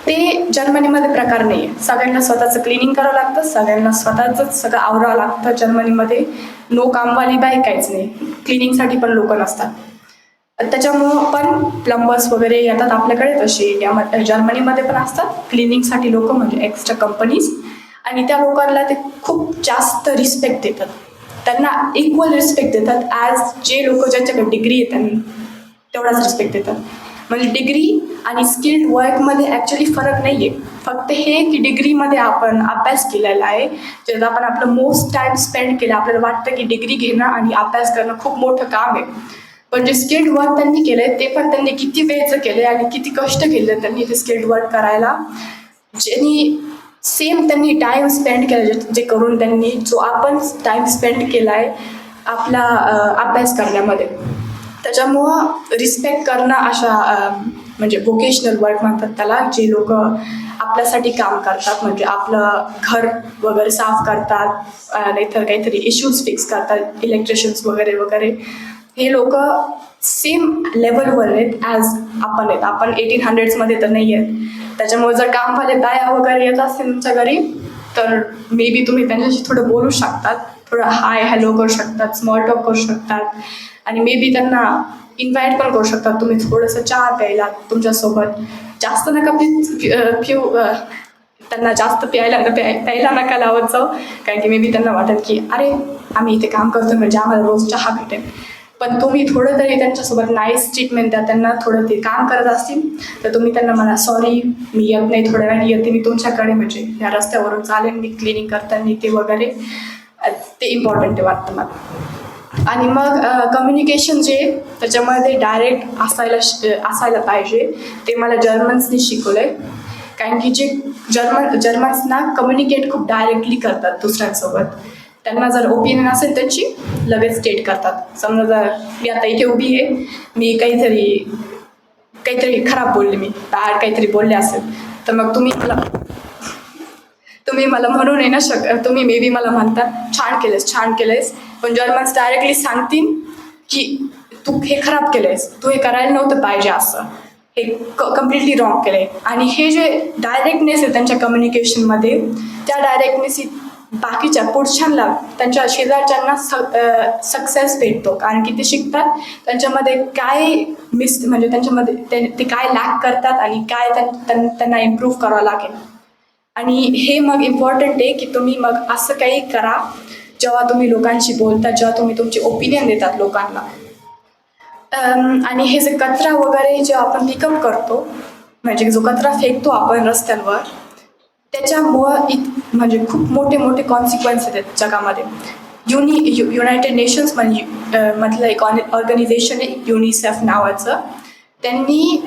ते जर्मनीमध्ये प्रकार नाही आहे. सगळ्यांना स्वतःचं क्लिनिंग करावं लागतं, सगळ्यांना स्वतःच सगळं आवरावं लागतं. जर्मनीमध्ये नो कामवाली बाई काहीच नाही, क्लिनिंगसाठी पण लोक नसतात. त्याच्यामुळं पण प्लंबर्स वगैरे येतात आपल्याकडे, तसे इंडियामध्ये जर्मनीमध्ये पण असतात क्लिनिंगसाठी लोक, म्हणजे एक्स्ट्रा कंपनीज. आणि त्या लोकांना ते खूप जास्त रिस्पेक्ट देतात, त्यांना इक्वल रिस्पेक्ट देतात ॲज जे लोक ज्यांच्याकडे डिग्री आहे त्यांनी तेवढाच रिस्पेक्ट देतात. म्हणजे डिग्री आणि स्किल्ड वर्कमध्ये ॲक्च्युली फरक नाही आहे. फक्त हे की डिग्रीमध्ये आपण अभ्यास केलेला आहे, ज्यात आपण आपलं मोस्ट टाईम स्पेंड केलं. आपल्याला वाटतं की डिग्री घेणं आणि अभ्यास करणं खूप मोठं काम आहे, पण जे स्किल्ड वर्क त्यांनी केलं आहे ते पण त्यांनी किती वेळचं केलं आहे आणि किती कष्ट केले त्यांनी ते स्किल्ड वर्क करायला, ज्यांनी सेम त्यांनी टाईम स्पेंड केला, जे करून त्यांनी जो आपण टाईम स्पेंड केला आहे आपला अभ्यास करण्यामध्ये. त्याच्यामुळं रिस्पेक्ट करणं अशा म्हणजे व्होकेशनल वर्क म्हणतात त्याला, जे लोक आपल्यासाठी काम करतात, म्हणजे आपलं घर वगैरे साफ करतात, नाहीतर काहीतरी इश्यूज फिक्स करतात, इलेक्ट्रिशियन्स वगैरे वगैरे, हे लोक सेम लेवलवर आहेत ॲज आपण आहेत. आपण 1800s तर नाही आहेत. त्याच्यामुळे जर कामवाले बाया वगैरे येत असतील तुमच्या घरी तर मे बी तुम्ही त्यांच्याशी थोडं बोलू शकतात, थोडं हाय हॅलो करू शकतात, स्मॉल टॉक करू शकतात, आणि मे बी त्यांना इन्व्हाइट पण करू शकतात तुम्ही थोडंसं चहा प्यायला तुमच्यासोबत. जास्त नका त्यांना जास्त प्यायला नका लावत जाऊ, कारण की मे बी त्यांना वाटेल की अरे आम्ही इथे काम करतो म्हणजे आम्हाला रोज चहा भेटेल. पण तुम्ही थोडं तरी त्यांच्यासोबत नाईस ट्रीटमेंट द्या. त्यांना थोडं ते काम करत असतील तर तुम्ही त्यांना म्हणा सॉरी मी येत नाही, थोड्या वेळाने येते मी तुमच्याकडे, म्हणजे या रस्त्यावरून चालेल मी क्लिनिंग करताना ते वगैरे. ते इम्पॉर्टंट आहे वाटतं मला. आणि मग कम्युनिकेशन जे त्याच्यामध्ये डायरेक्ट असायला पाहिजे, ते मला जर्मन्सनी शिकवलं आहे. कारण की जे जर्मन्सना कम्युनिकेट खूप डायरेक्टली करतात दुसऱ्यांसोबत. त्यांना जर ओपिनियन असेल त्यांची लगेच स्टेट करतात. समजा जर मी आता इथे उभी आहे, मी काहीतरी खराब बोलले, मी बॅड काहीतरी बोलले असेल, तर मग तुम्ही मला म्हणून आहे ना तुम्ही मे बी मला म्हणतात छान केलंयस, पण जर्मन्स डायरेक्टली सांगतील की तू हे खराब केलंयस, तू हे करायला नव्हतं पाहिजे, असं हे कम्प्लिटली रॉंग केलं आहे. आणि हे जे डायरेक्टनेस आहे त्यांच्या कम्युनिकेशनमध्ये, त्या डायरेक्टनेस बाकीच्या पुढच्यांना त्यांच्या शेजारच्यांना सक्सेस भेटतो, कारण की ते शिकतात त्यांच्यामध्ये काय म्हणजे त्यांच्यामध्ये ते काय लॅक करतात आणि काय त्यांना इम्प्रूव्ह करावं लागेल. आणि हे मग इम्पॉर्टंट आहे की तुम्ही मग असं काही करा जेव्हा तुम्ही लोकांशी बोलता, जेव्हा तुम्ही तुमची ओपिनियन देतात लोकांना. आणि हे जे कचरा वगैरे जे आपण पिकअप करतो, म्हणजे जो कचरा फेकतो आपण रस्त्यांवर, त्याच्यामुळं म्हणजे खूप मोठे कॉन्सिक्वेन्सेस आहेत जगामध्ये. युनायटेड नेशन्स मधलं एक ऑर्गनायझेशन आहे युनिसेफ नावाचं, त्यांनी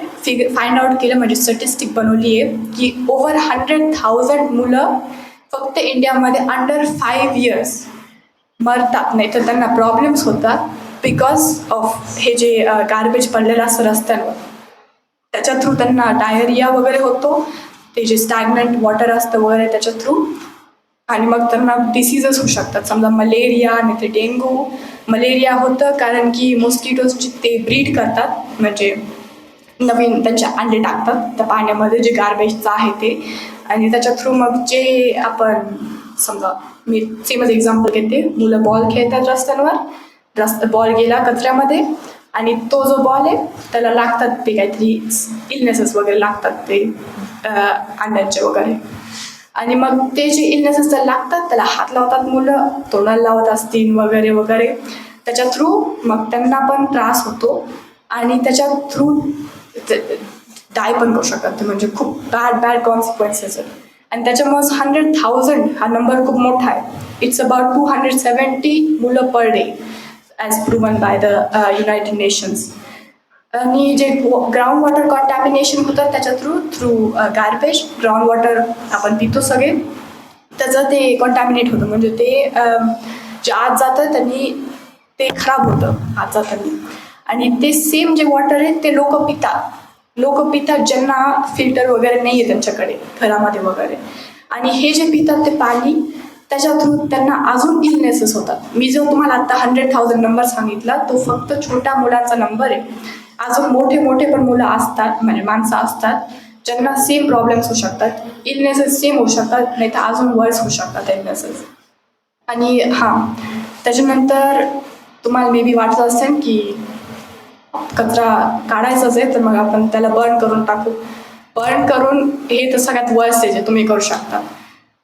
फाइंड आउट केलं, म्हणजे स्टॅटिस्टिक बनवली आहे की ओव्हर 100,000 मुलं फक्त इंडियामध्ये अंडर 5 years मरतात, नाही तर त्यांना प्रॉब्लेम्स होतात बिकॉज ऑफ हे जे गार्बेज पडलेलं असतं रस्त्यांवर. त्याच्या थ्रू त्यांना डायरिया वगैरे होतो, ते जे स्टॅग्नंट वॉटर असतं वगैरे त्याच्या थ्रू, आणि मग त्यांना डिसीजेस होऊ शकतात. समजा मलेरिया आणि ते डेंगू. मलेरिया होतं कारण की मॉस्किटोजची ते ब्रीड करतात, म्हणजे नवीन त्यांचे अंडे टाकतात त्या पाण्यामध्ये जे गार्बेजचं आहे ते, आणि त्याच्या थ्रू मग जे आपण समजा मी सेमच एक्झाम्पल घेते, मुलं बॉल खेळतात रस्त्यांवर, बॉल गेला कचऱ्यामध्ये आणि तो जो बॉल आहे त्याला लागतात ते काहीतरी इलनेसेस वगैरे लागतात ते अंड्यांचे वगैरे, आणि मग ते जे इलनेसेस त्याला लागतात त्याला हात लावतात मुलं, तोंडाला लावत असतील वगैरे वगैरे, त्याच्या थ्रू मग त्यांना पण त्रास होतो आणि त्याच्या थ्रू डाय पण करू शकतात. म्हणजे खूप बॅड कॉन्सिक्वेन्सेस आहेत. आणि त्याच्यामुळेच 100,000 हा नंबर खूप मोठा आहे. इट्स अबाउट 270 मुलं per day as proven by the United nations. आणि जे ग्राउंड वॉटर कॉन्टॅमिनेशन होतं त्याच्या थ्रू गार्बेज, ग्राउंड वॉटर आपण पितो सगळे, त्याचं ते कॉन्टॅमिनेट होतं, म्हणजे ते जे आत जातं त्यांनी ते खराब होतं आत जाताना. आणि ते सेम जे वॉटर आहे ते लोक पितात, लोक पितात ज्यांना फिल्टर वगैरे नाही आहे त्यांच्याकडे घरामध्ये वगैरे, आणि हे जे पितात ते पाणी त्याच्या थ्रू त्यांना अजून इलनेसेस होतात. मी जो तुम्हाला आता 100,000 नंबर सांगितला तो फक्त छोट्या मुलांचा नंबर आहे. अजून मोठे मोठे पण मुलं असतात, म्हणजे माणसं असतात ज्यांना सेम प्रॉब्लेम्स होऊ शकतात, इलनेसेस सेम होऊ शकतात, नाही तर अजून वर्स होऊ शकतात इलनेसेस. आणि हां, त्याच्यानंतर तुम्हाला मे बी वाटलं असेल की कचरा काढायचाच आहे तर मग आपण त्याला बर्न करून टाकू. बर्न करून हे तर सगळ्यात वर्स्ट आहे जे तुम्ही करू शकता.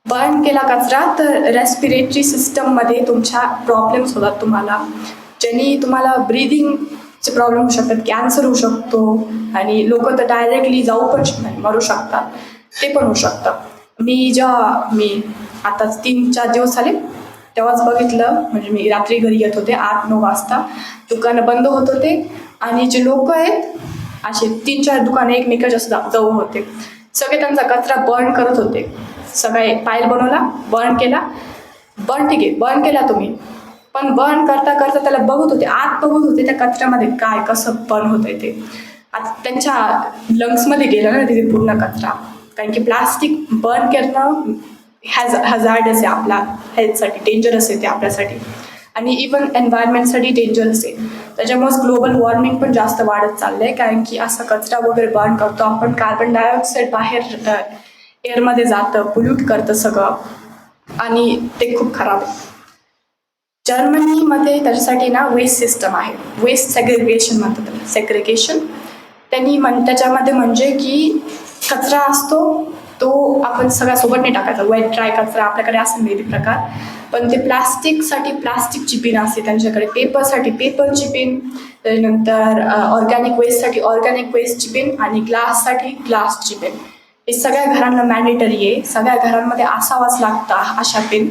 बर्न केला कचरा तर रेस्पिरेटरी सिस्टममध्ये तुमच्या प्रॉब्लेम्स होतात तुम्हाला, ज्यांनी तुम्हाला ब्रीदिंगचे प्रॉब्लेम होऊ शकतात, कॅन्सर होऊ शकतो, आणि लोक तर डायरेक्टली जाऊ पण मरू शकतात, ते पण होऊ शकतं. मी आता 3-4 दिवस झाले तेव्हाच बघितलं, म्हणजे मी रात्री घरी येत होते 8-9 वाजता, दुकानं बंद होत होते आणि जे लोक आहेत असे 3-4 दुकानं एकमेकाच्या जवळ होते, सगळे त्यांचा कचरा बर्न करत होते. सगळे पाईल बनवला, बर्न केला, ठीक आहे बर्न केला तुम्ही, पण बर्न करता करता त्याला बघत होते, आत बघत होते त्या कचऱ्यामध्ये काय कसं बर्न होतंय ते. आता त्यांच्या लंग्समध्ये गेलं ना तिथे पूर्ण कचरा, कारण की प्लास्टिक बर्न करणं हॅझार्डस आहे आपल्या हेल्थसाठी, डेंजरस आहे ते आपल्यासाठी, आणि इवन एन्व्हायरमेंटसाठी डेंजरस आहे. त्याच्यामुळेच ग्लोबल वॉर्मिंग पण जास्त वाढत चाललं आहे, कारण की असा कचरा वगैरे बर्न करतो आपण, कार्बन डायऑक्साईड बाहेर एअरमध्ये जातं, पोल्यूट करतं सगळं, आणि ते खूप खराब आहे. जर्मनीमध्ये त्याच्यासाठी ना वेस्ट सिस्टम आहे, वेस्ट सेग्रिगेशन म्हणतात त्याला, सेग्रिगेशन. त्याच्यामध्ये म्हणजे की कचरा असतो तो आपण सगळ्या सोबत नाही टाकायचा, वेट ड्राय कचरा आपल्याकडे असेल मेबी प्रकार, पण ते प्लास्टिकसाठी प्लास्टिकची पिन असते त्यांच्याकडे, पेपरसाठी पेपरची पिन, त्यानंतर ऑर्गॅनिक वेस्टसाठी ऑर्गॅनिक वेस्टची पिन, आणि ग्लाससाठी ग्लासची पिन. हे सगळ्या घरांना मॅन्डेटरी आहे, सगळ्या घरांमध्ये असावाच लागतं अशा पिन,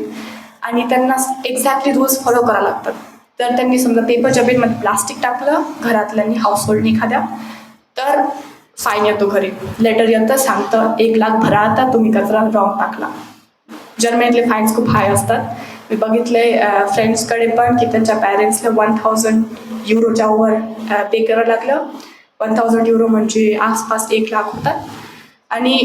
आणि त्यांना एक्झॅक्टली रूल्स फॉलो करावे लागतात. तर त्यांनी समजा पेपरच्या पिनमध्ये प्लास्टिक टाकलं घरातल्यांनी, हाऊसहोल्डनी एखाद्या, तर फाईन येतो घरी, लेटर येतं सांगतं 1 लाख भरा आता तुम्ही कचरा रॉंग टाकला. जर्मनीतले फाईन्स खूप हाय असतात. मी बघितले फ्रेंड्सकडे पण की त्यांच्या पॅरेंट्सला 1,000 युरोच्या वर पे करायला लागलं. 1,000 युरो म्हणजे आसपास 1 लाख होतात. आणि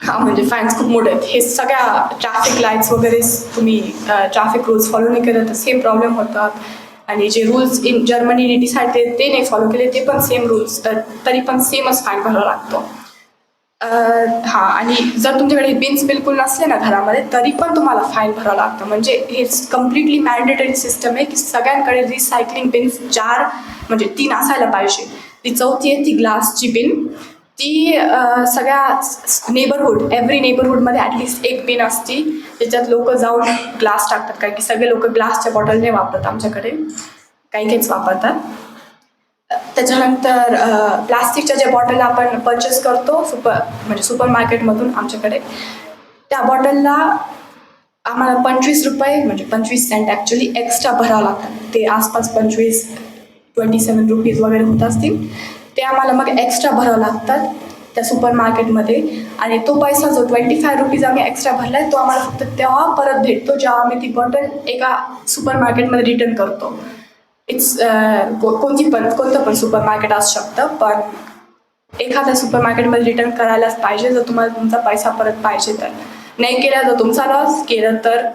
हा म्हणजे फाईन्स खूप मोठे आहेत. हे सगळ्या ट्रॅफिक लाईट्स वगैरे तुम्ही ट्रॅफिक रूल्स फॉलो नाही केलं तर सेम प्रॉब्लेम होतात. आणि जे रूल्स इन जर्मनीने डिसाईड केले ते नाही फॉलो केले ते पण सेम रूल्स, तरी पण सेमच फाईन भरावा लागतो. हां, आणि जर तुमच्याकडे बिन्स बिलकुल नसले ना घरामध्ये तरी पण तुम्हाला फाईन भरावं लागतं. म्हणजे हे कम्प्लिटली मॅन्डेटरी सिस्टम आहे की सगळ्यांकडे रिसायकलिंग बिन्स 4 म्हणजे 3 असायला पाहिजे. ती चौथी आहे ती ग्लासची बिन. ती सगळ्या नेबरहूड, एव्हरी नेबरहूडमध्ये ॲटलिस्ट एक बिन असती ज्याच्यात लोक जाऊन ग्लास टाकतात, कारण की सगळे लोक ग्लासच्या बॉटल नाही वापरत, आमच्याकडे काहीच वापरतात. त्याच्यानंतर प्लास्टिकच्या ज्या बॉटल आपण परचेस करतो सुपर मार्केटमधून आमच्याकडे, त्या बॉटलला आम्हाला 25 रुपये म्हणजे 25 सेंट ॲक्च्युली एक्स्ट्रा भरावं लागतात. ते आसपास 27 रुपीज वगैरे होत असतील, ते आम्हाला मग एक्स्ट्रा भरावं लागतात त्या सुपर मार्केटमध्ये. आणि तो पैसा जो 25 रुपीज आम्ही एक्स्ट्रा भरला आहे तो आम्हाला फक्त तेव्हा परत भेटतो जेव्हा आम्ही ती बॉटल एका सुपर मार्केटमध्ये रिटर्न करतो. कोणतं पण सुपर मार्केट असू शकतं, पण एखाद्या सुपर मार्केटमध्ये रिटर्न करायलाच पाहिजे जर तुम्हाला तुमचा पैसा परत पाहिजे तर. नाही केला जर तुमचा लॉस, केलं तर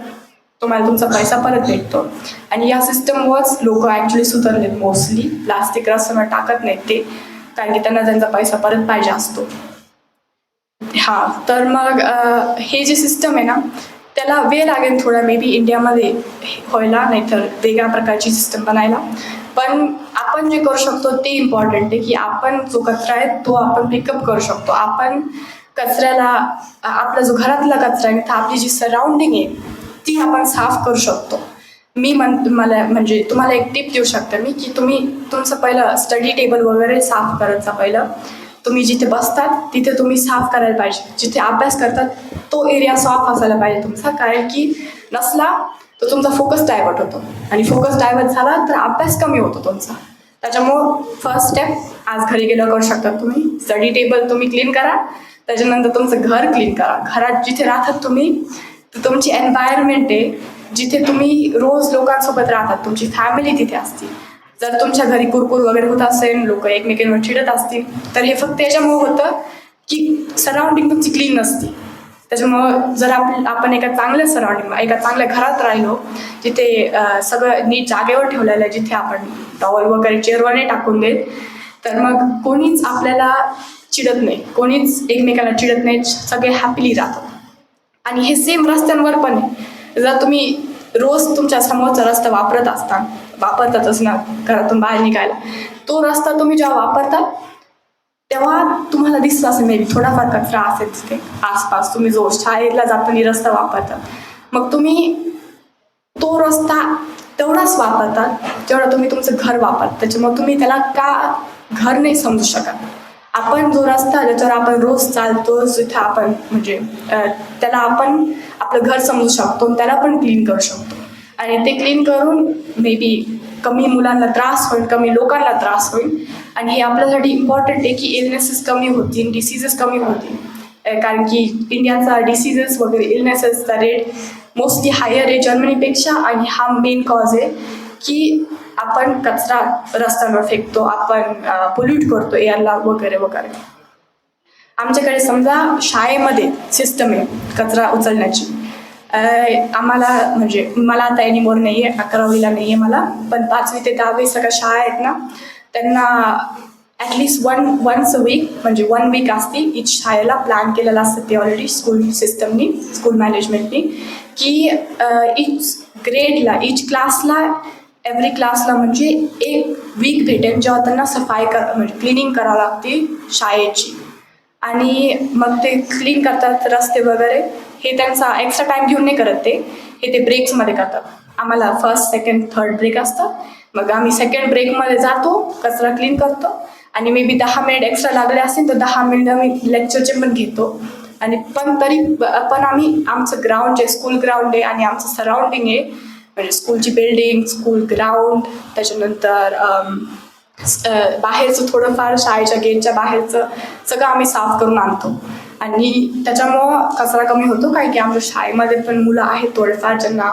तुम्हाला तुमचा पैसा परत भेटतो. आणि या सिस्टमवरच लोक ॲक्च्युली सुधारलेत मोस्टली. प्लास्टिक रस्त्यावर टाकत नाहीत ते, कारण की त्यांना त्यांचा पैसा परत पाहिजे असतो. हां, तर मग हे जे सिस्टम आहे ना त्याला वेळ लागेल थोडा मे बी इंडियामध्ये व्हायला, नाहीतर वेगळ्या प्रकारची सिस्टम बनायला. पण आपण जे करू शकतो ते इम्पॉर्टंट आहे की आपण जो कचरा आहे तो आपण पिकअप करू शकतो. आपण कचऱ्याला आपला जो घरातला कचरा आहे आपली जी सराउंडिंग आहे ती आपण साफ करू शकतो. म्हणजे तुम्हाला एक टिप देऊ शकते मी की तुम्ही तुमचं पहिलं स्टडी टेबल वगैरे साफ करायचं. पहिलं तुम्ही जिथे बसतात तिथे तुम्ही साफ करायला पाहिजे. जिथे अभ्यास करतात तो एरिया साफ असायला पाहिजे तुमचा, कारण की नसला तर तुमचा फोकस डायव्हर्ट होतो आणि फोकस डायव्हर्ट झाला तर अभ्यास कमी होतो तुमचा. त्याच्यामुळं फर्स्ट स्टेप आज घरी गेल्यावर करू शकता तुम्ही. स्टडी टेबल तुम्ही क्लीन करा, त्याच्यानंतर तुमचं घर क्लीन करा. घरात जिथे राहतात तुम्ही तर तुमची एन्व्हायरमेंट आहे जिथे तुम्ही रोज लोकांसोबत राहतात, तुमची फॅमिली तिथे असते, जर तुमच्या घरी कुरकुर वगैरे होत असेल, लोक एकमेकांवर चिडत असतील, तर हे फक्त याच्यामुळे होतं की सराउंडिंग तुमची क्लीन नसती. त्याच्यामुळं जर आपण एका चांगल्या सराउंडिंग, एका चांगल्या घरात राहिलो, जिथे सगळं नीट जागेवर ठेवलेलं आहे, जिथे आपण टॉवल वगैरे चेअरवर नाही टाकून देत, तर मग कोणीच आपल्याला चिडत नाही, कोणीच एकमेकाला चिडत नाही, सगळे हॅपीली राहतात. आणि हे सेम रस्त्यांवर पण आहे. जर तुम्ही रोज तुमच्या समोरचा रस्ता वापरतातच ना घरातून बाहेर निघायला, तो रस्ता तुम्ही जेव्हा वापरता तेव्हा तुम्हाला दिसतं असेल मे बी थोडाफार कचरा असेल तिथे आसपास. तुम्ही जो शाळेला जाताना रस्ता वापरतात, मग तुम्ही तो रस्ता तेवढाच वापरतात जेवढा तुम्ही तुमचं घर वापरता. त्याच्यामुळे तुम्ही त्याला का घर नाही समजू शकत. आपण जो रस्ता ज्याच्यावर आपण रोज चालतो, जिथे आपण म्हणजे त्याला आपण आपलं घर समजू शकतो, त्याला पण क्लीन करू शकतो. आणि ते क्लीन करून मे बी कमी मुलांना त्रास होईल, कमी लोकांना त्रास होईल. आणि हे आपल्यासाठी इम्पॉर्टंट आहे की इलनेसेस कमी होतील, डिसीजेस कमी होतील. कारण की इंडियाचा डिसीजेस वगैरे इलनेसेसचा रेट मोस्टली हायर आहे जर्मनीपेक्षा. आणि हा मेन कॉज आहे की आपण कचरा रस्त्यांवर फेकतो, आपण पोल्यूट करतो एअरला वगैरे वगैरे. आमच्याकडे समजा शाळेमध्ये सिस्टम आहे कचरा उचलण्याची. आम्हाला म्हणजे मला आता एनिमोर नाही आहे, 11वीला नाही आहे मला, पण 5वी ते 10वी सगळ्या शाळा आहेत ना, त्यांना ॲटलिस्ट वन्स अ वीक म्हणजे 1 वीक असते इच शाळेला प्लॅन केलेलं असतं ते ऑलरेडी स्कूल सिस्टमनी, स्कूल मॅनेजमेंटनी, की इच ग्रेडला, इच क्लासला, एव्हरी क्लासला म्हणजे 1 वीक भेटेल जेव्हा त्यांना सफाई म्हणजे क्लिनिंग करावं लागते शाळेची. आणि मग ते क्लीन करतात रस्ते वगैरे. हे त्यांचा एक्स्ट्रा टाईम घेऊन नाही करत ते ब्रेक्समध्ये करतात. आम्हाला फर्स्ट, सेकंड, थर्ड ब्रेक असतं. मग आम्ही सेकंड ब्रेकमध्ये जातो, कचरा क्लीन करतो. आणि मे बी 10 मिनिट एक्स्ट्रा लागले असतील तर 10 मिनिट आम्ही लेक्चरचे पण घेतो. आणि पण आम्ही आमचं ग्राउंड जे स्कूल ग्राउंड आहे आणि आमचं सराउंडिंग आहे, म्हणजे स्कूलची बिल्डिंग, स्कूल ग्राउंड, त्याच्यानंतर बाहेरचं थोडंफार शाळेच्या गेटच्या बाहेरचं सगळं आम्ही साफ करून आणतो. आणि त्याच्यामुळं कचरा कमी होतो. कारण की आमच्या शाळेमध्ये पण मुलं आहेत थोडेफार ज्यांना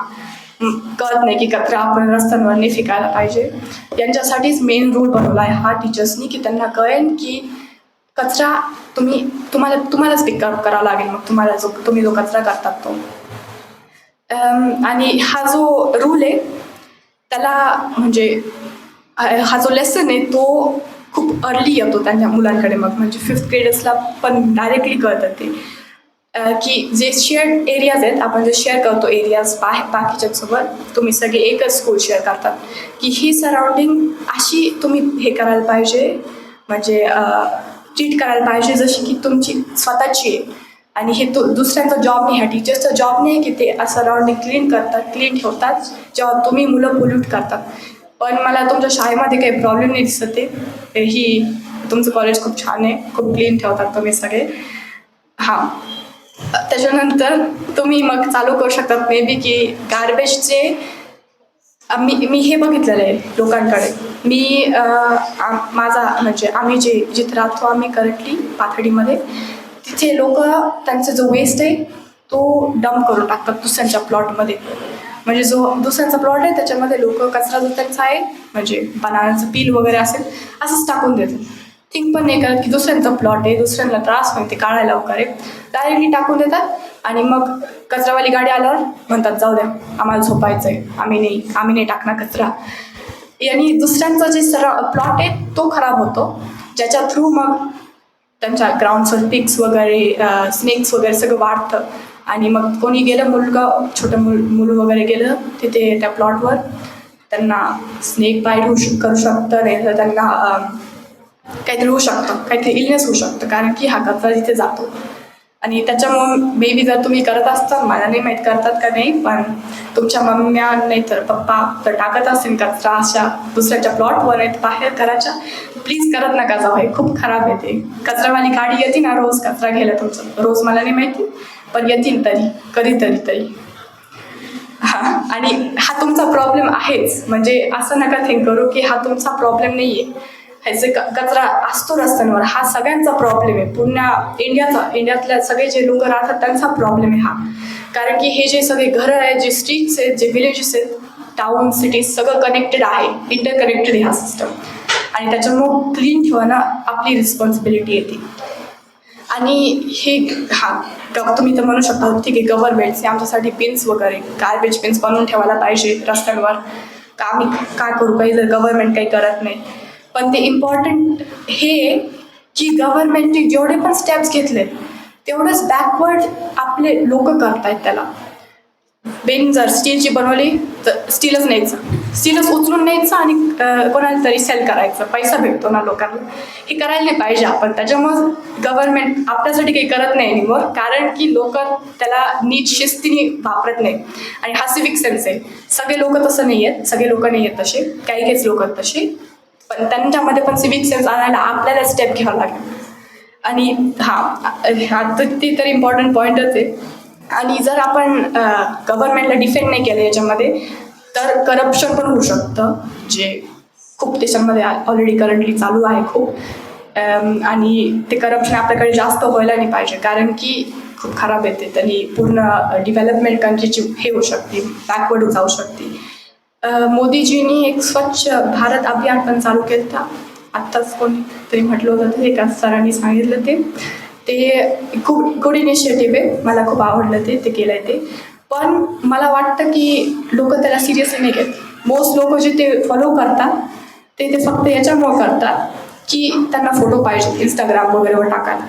कळत नाही की कचरा आपण रस्त्यांवर नाही फेकायला पाहिजे. यांच्यासाठीच मेन रूल बनवला आहे हा टीचर्सनी, की त्यांना कळेल की कचरा तुम्हालाच पिकअप करावा लागेल. मग तुम्ही जो कचरा करतात तो. आणि हा जो रूल आहे त्याला म्हणजे हा जो लेसन आहे तो खूप अर्ली येतो त्यांच्या मुलांकडे. मग म्हणजे 5th ग्रेडर्सला पण डायरेक्टली कळतं ते की जे शेअर्ड एरियाज आहेत, आपण जे शेअर करतो एरियाज बाकीच्यांसोबत, तुम्ही सगळे एकच स्कूल शेअर करतात, की ही सराउंडिंग अशी तुम्ही हे करायला पाहिजे, म्हणजे ट्रीट करायला पाहिजे जशी की तुमची स्वतःची आहे. आणि हे दुसऱ्यांचा जॉब नाही, ह्या टीचर्सचा जॉब नाही की ते सराउंडिंग क्लीन ठेवतात जेव्हा तुम्ही मुलं पोल्यूट करतात. पण मला तुमच्या शाळेमध्ये काही प्रॉब्लेम नाही दिसत आहे. ही तुमचं कॉलेज खूप छान आहे, खूप क्लीन ठेवतात तुम्ही सगळे. हां, त्याच्यानंतर तुम्ही मग चालू करू शकतात मे बी की गार्बेजचे मी हे बघितलेलं आहे लोकांकडे. माझा म्हणजे आम्ही जिथे राहतो आम्ही करंटली पाथर्डीमध्ये, तिथे लोक त्यांचा जो वेस्ट आहे तो डंप करून टाकतात दुसऱ्यांच्या प्लॉटमध्ये. म्हणजे जो दुसऱ्यांचा प्लॉट आहे त्याच्यामध्ये लोक कचरा जो त्यांचा आहे म्हणजे बनानाचं पील वगैरे असेल असंच टाकून देतात. थिंक पण नाही करत की दुसऱ्यांचा प्लॉट आहे, दुसऱ्यांना त्रास होईल ते काढायला वगैरे, डायरेक्टली टाकून देतात. आणि मग कचरावाली गाडी आल्यावर म्हणतात जाऊ द्या आम्हाला झोपायचं आहे, आम्ही नाही टाकणार कचरा. आणि दुसऱ्यांचा जे प्लॉट आहे तो खराब होतो, ज्याच्या थ्रू मग त्यांच्या ग्राउंडवर पिक्स वगैरे, स्नेक्स वगैरे सगळं वाढतं. आणि मग कोणी गेलं छोटं मुलं वगैरे गेलं तिथे त्या प्लॉटवर, त्यांना स्नेक बाईट करू शकतं, नाही तर त्यांना काहीतरी होऊ शकतं, काहीतरी इलनेस होऊ शकतं, कारण की हा कचरा तिथे जातो. आणि त्याच्यामुळं मे बी जर तुम्ही करत असता, मला नाही माहीत करतात का नाही, पण तुमच्या मम्म्या नाही तर पप्पा तर टाकत असतील कचरा अशा दुसऱ्याच्या प्लॉटवर आहेत बाहेर घराच्या, प्लीज करत नका जाऊ, हे खूप खराब येते. कचरावाली गाडी येते ना रोज कचरा घ्यायला तुमचं, रोज मला नाही माहिती पण येतील कधीतरी. हां, आणि हा तुमचा प्रॉब्लेम आहेच, म्हणजे असं नका थिंक करू की हा तुमचा प्रॉब्लेम नाही आहे. ह्याचे कचरा असतो रस्त्यांवर, हा सगळ्यांचा प्रॉब्लेम आहे, पूर्ण इंडियातल्या सगळे जे लोक राहतात त्यांचा प्रॉब्लेम आहे हा. कारण की हे जे सगळे घरं आहेत, जे स्ट्रीट्स आहेत, जे विलेजेस आहेत, टाउन सिटीज सगळं कनेक्टेड आहे, इंटरकनेक्टेड आहे हा सिस्टम. आणि त्याच्यामुळं क्लीन ठेवणं आपली रिस्पॉन्सिबिलिटी येते. आणि हे तुम्ही तर म्हणू शकता ठीक आहे गव्हर्नमेंटने आमच्यासाठी पिन्स वगैरे गार्बेज पिन्स बनवून ठेवायला पाहिजे रस्त्यांवर, का आम्ही काय करू काही जर गव्हर्नमेंट काही करत नाही. पण ते इम्पॉर्टंट हे की गव्हर्नमेंटने जेवढे पण स्टेप्स घेतले तेवढंच बॅकवर्ड आपले लोक करतायत. त्याला बेन जर स्टीलची बनवली तर स्टीलच न्यायचं, स्टीलच उचलून न्यायचं आणि कोणाला तरी सेल करायचं, पैसा भेटतो ना लोकांना. हे करायला नाही पाहिजे आपण. त्याच्यामुळं गव्हर्नमेंट आपल्यासाठी काही करत नाही निमोर, कारण की लोक त्याला नीट शिस्तीने वापरत नाही. आणि हा सिविक सेन्स आहे. सगळे लोक तसं नाही आहेत, सगळे लोक नाही आहेत तसे, काहीच लोक आहेत तसे, पण त्यांच्यामध्ये पण सिविक सेन्स आणायला आपल्याला स्टेप घ्यावं लागेल. आणि ते तर इम्पॉर्टंट पॉईंटच आहे. आणि जर आपण गव्हर्नमेंटला डिफेंड नाही केलं याच्यामध्ये तर करप्शन पण होऊ शकतं, जे खूप देशांमध्ये ऑलरेडी करंटली चालू आहे खूप. आणि ते करप्शन आपल्याकडे जास्त व्हायला नाही पाहिजे, कारण की खूप खराब येते. त्यांनी पूर्ण डेव्हलपमेंट कंट्रीची हे होऊ शकते, बॅकवर्ड जाऊ शकते. मोदीजींनी एक स्वच्छ भारत अभियान पण चालू केलं होतं. आत्ताच कोणीतरी म्हटलं होतं ते, एका सरांनी सांगितलं ते खूप गुड इनिशिएटिव्ह आहे. मला खूप आवडलं ते केलं आहे ते. पण मला वाटतं की लोक त्याला सिरियसली नाही घेत. मोस्ट लोक जे ते फॉलो करतात ते फक्त याच्यामुळं करतात की त्यांना फोटो पाहिजे इंस्टाग्राम वगैरेवर टाकायला.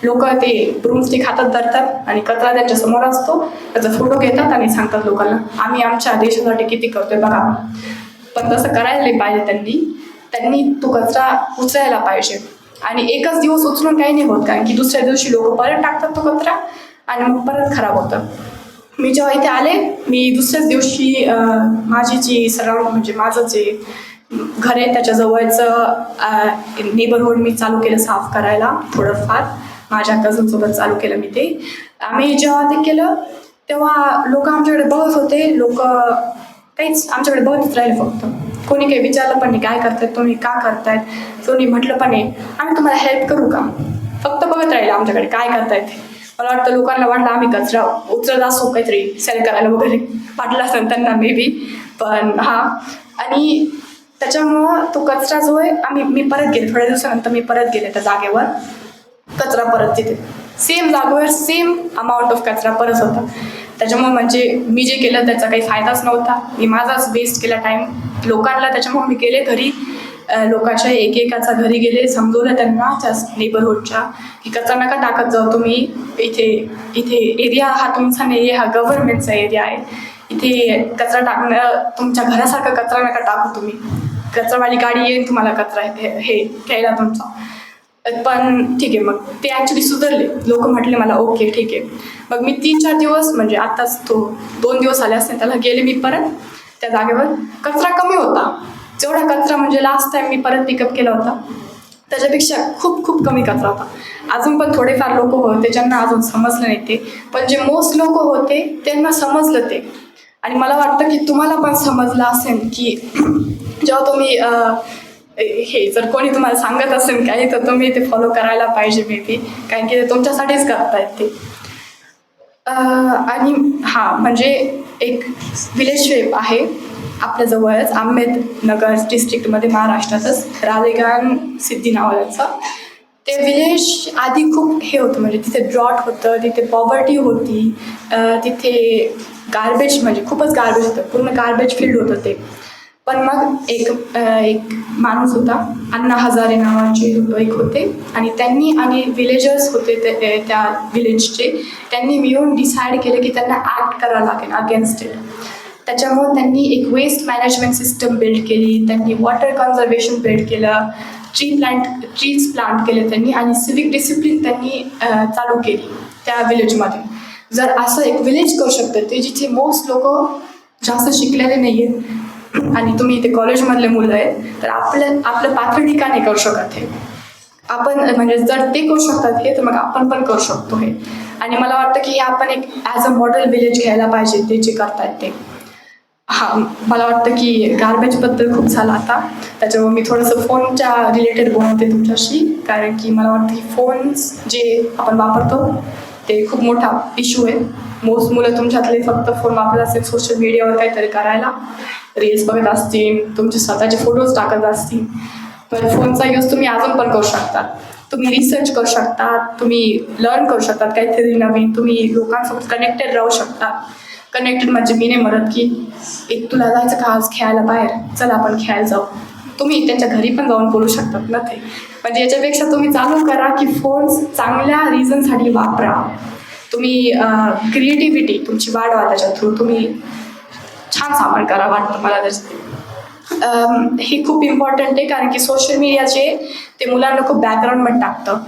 लोक ते ब्रूमस्टिक हातात धरतात आणि कचरा त्यांच्या समोर असतो, त्याचा फोटो घेतात आणि सांगतात लोकांना आम्ही आमच्या देशासाठी किती करतोय बघा. पण तसं करायला नाही पाहिजे. त्यांनी तो कचरा उचलायला पाहिजे. आणि एकच दिवस उचलून काही नाही होत, कारण की दुसऱ्या दिवशी लोक परत टाकतात तो कचरा आणि मग परत खराब होतं. मी जेव्हा इथे आले, मी दुसऱ्याच दिवशी माझी जी सराउंड म्हणजे माझं जे घर आहे त्याच्याजवळचं नेबरहूड मी चालू केलं साफ करायला. थोडंफार माझ्या कझनसोबत चालू केलं मी ते. आम्ही जेव्हा ते केलं तेव्हा लोक आमच्याकडे बघत होते. लोक काहीच आमच्याकडे बघतच राहिले फक्त. कोणी काही विचारलं पण नाही काय करतायत तुम्ही, का करतायत. कोणी म्हटलं पण नाही आम्ही तुम्हाला हेल्प करू का. फक्त बघत राहिले आमच्याकडे काय करतायत. मला वाटतं लोकांना वाटलं आम्ही कचरा उचलत असो, काहीतरी सेल करायला वगैरे वाटलं असेल त्यांना मे बी. पण आणि त्याच्यामुळं तो कचरा जो आहे मी परत गेले. थोड्या दिवसानंतर मी परत गेले त्या जागेवर. कचरा परत तिथे सेम जागेवर सेम अमाऊंट ऑफ कचरा परत होता. त्याच्यामुळे म्हणजे मी जे केलं त्याचा काही फायदाच नव्हता. मी माझाच वेस्ट केला टाईम लोकांना. त्याच्यामुळे मी गेले घरी, लोकांच्या एकेकाचा घरी गेले, समजवलं त्यांना त्या नेबरहूडच्या की कचरा नका टाकत जाऊ तुम्ही. इथे एरिया हा तुमचा नाही आहे, हा गव्हर्नमेंटचा एरिया आहे. इथे कचरा टाकणं तुमच्या घरासारखा कचरा नका टाकू तुम्ही. कचरावाली गाडी येईल तुम्हाला कचरा हे घ्यायला तुमचा. पण ठीक आहे, मग ते ॲक्च्युली सुधारले. लोक म्हटले मला ओके ठीक आहे. मग मी 3-4 दिवस म्हणजे आत्ताच तो 2 दिवस आले असते त्याला गेले मी परत त्या जागेवर. कचरा कमी होता. जेवढा कचरा म्हणजे लास्ट टाइम मी परत पिकअप केला होता त्याच्यापेक्षा खूप खूप कमी कचरा होता. अजून पण थोडेफार लोक होते ज्यांना अजून समजलं नाही ते, पण जे मोस्ट लोक होते त्यांना समजलं ते. आणि मला वाटतं की तुम्हाला पण समजलं असेल की जेव्हा तुम्ही हे जर कोणी तुम्हाला सांगत असेल काही तर तुम्ही ते फॉलो करायला पाहिजे मे बी, कारण की ते तुमच्यासाठीच करतायत ते. आणि म्हणजे एक विलेज आहे आपल्याजवळच अहमदनगर डिस्ट्रिक्टमध्ये महाराष्ट्रातच, रालेगान सिद्धी नावाचं. ते विलेज आधी खूप हे होतं, म्हणजे तिथे ड्रॉट होतं, तिथे पॉवर्टी होती, तिथे गार्बेज म्हणजे खूपच गार्बेज होतं, पूर्ण गार्बेज फील्ड होतं ते. पण मग एक माणूस होता, अण्णा हजारे नावाचे एक होते, आणि त्यांनी आणि विलेजर्स होते त्या विलेजचे, त्यांनी मिळून डिसाईड केलं की त्यांना ॲक्ट करावं लागेल अगेन्स्ट इट. त्याच्यामुळे त्यांनी एक वेस्ट मॅनेजमेंट सिस्टम बिल्ड केली, त्यांनी वॉटर कन्झर्वेशन बिल्ड केलं, ट्रीज प्लांट केले त्यांनी, आणि सिविक डिसिप्लिन त्यांनी चालू केली त्या विलेजमध्ये. जर असं एक विलेज करू शकतं ते जिथे मोस्ट लोक जास्त शिकलेले नाही आहेत आणि तुम्ही इथे कॉलेजमधले मुलं आहेत, तर आपलं पात्र ठिकाणी करू शकत हे आपण. म्हणजे जर ते करू शकतात हे, तर मग आपण पण करू शकतो हे. आणि मला वाटतं की आपण एक ॲज अ मॉडेल विलेज घ्यायला पाहिजे ते जे करतायत ते. मला वाटतं की गार्बेजबद्दल खूप झालं आता, त्याच्यामुळे मी थोडंसं फोनच्या रिलेटेड बोलते तुमच्याशी, कारण की मला वाटतं की फोन्स जे आपण वापरतो ते खूप मोठा इश्यू आहे. मोस्ट मुलं तुमच्यातले फक्त फोन वापरत असतील सोशल मीडियावर काहीतरी करायला, रील्स बघत असतील, तुमचे स्वतःचे फोटोज टाकत असतील. पण फोनचा यूज तुम्ही अजून पण करू शकता. तुम्ही रिसर्च करू शकता, तुम्ही लर्न करू शकतात काहीतरी नवीन, तुम्ही लोकांसोबत कनेक्टेड राहू शकता. कनेक्टेड म्हणजे मी नाही म्हणत की एक तुला जायचं का आज खेळायला बाहेर, चला आपण खेळायला जाऊ. तुम्ही त्यांच्या घरी पण जाऊन बोलू शकतात ना ते. म्हणजे याच्यापेक्षा तुम्ही चालू करा की फोन चांगल्या रिझनसाठी वापरा. तुम्ही क्रिएटिव्हिटी तुमची वाढवा त्याच्या थ्रू, तुम्ही छान सामान करा वाटतं मला त्याच्यात. हे खूप इम्पॉर्टंट आहे कारण की सोशल मीडियाचे ते मुलांना खूप बॅकग्राऊंडमध्ये टाकतं.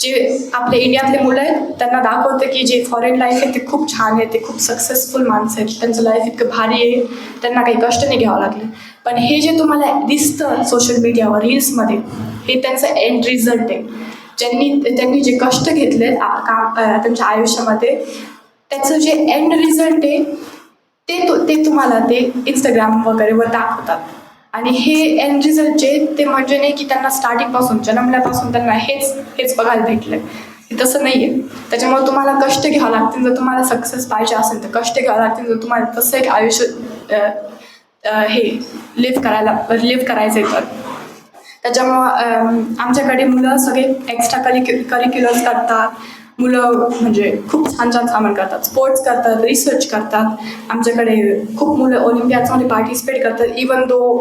जे आपले इंडियातले मुलं आहेत त्यांना दाखवतं की जे फॉरेन लाईफ आहे ते खूप छान आहे, ते खूप सक्सेसफुल माणसं आहेत, त्यांचं लाईफ इतकं भारी आहे, त्यांना काही कष्ट नाही घ्यावं लागले. पण हे जे तुम्हाला दिसतं सोशल मीडियावर रील्समध्ये हे त्यांचं एंड रिझल्ट आहे. त्यांनी जे कष्ट घेतलेत त्यांच्या आयुष्यामध्ये त्याचं जे एंड रिझल्ट आहे ते तुम्हाला ते इंस्टाग्राम वगैरेवर दाखवतात. आणि हे एंड रिझल्ट जे ते म्हणजे नाही की त्यांना स्टार्टिंगपासून जन्मल्यापासून त्यांना हेच बघायला भेटलं आहे, तसं नाही आहे. त्याच्यामुळे तुम्हाला कष्ट घ्यावं लागतील. जर तुम्हाला सक्सेस पाहिजे असेल तर कष्ट घ्यावं लागतील. जर तुम्हाला तसं एक आयुष्य हे लिव्ह करायचं आहे तर त्याच्यामुळं आमच्याकडे मुलं सगळे एक्स्ट्रा करिक्युलर्स करतात. मुलं म्हणजे खूप छान सामान करतात, स्पोर्ट्स करतात, रिसर्च करतात. आमच्याकडे खूप मुलं ऑलिम्पियाडमध्ये पार्टिसिपेट करतात. इवन दो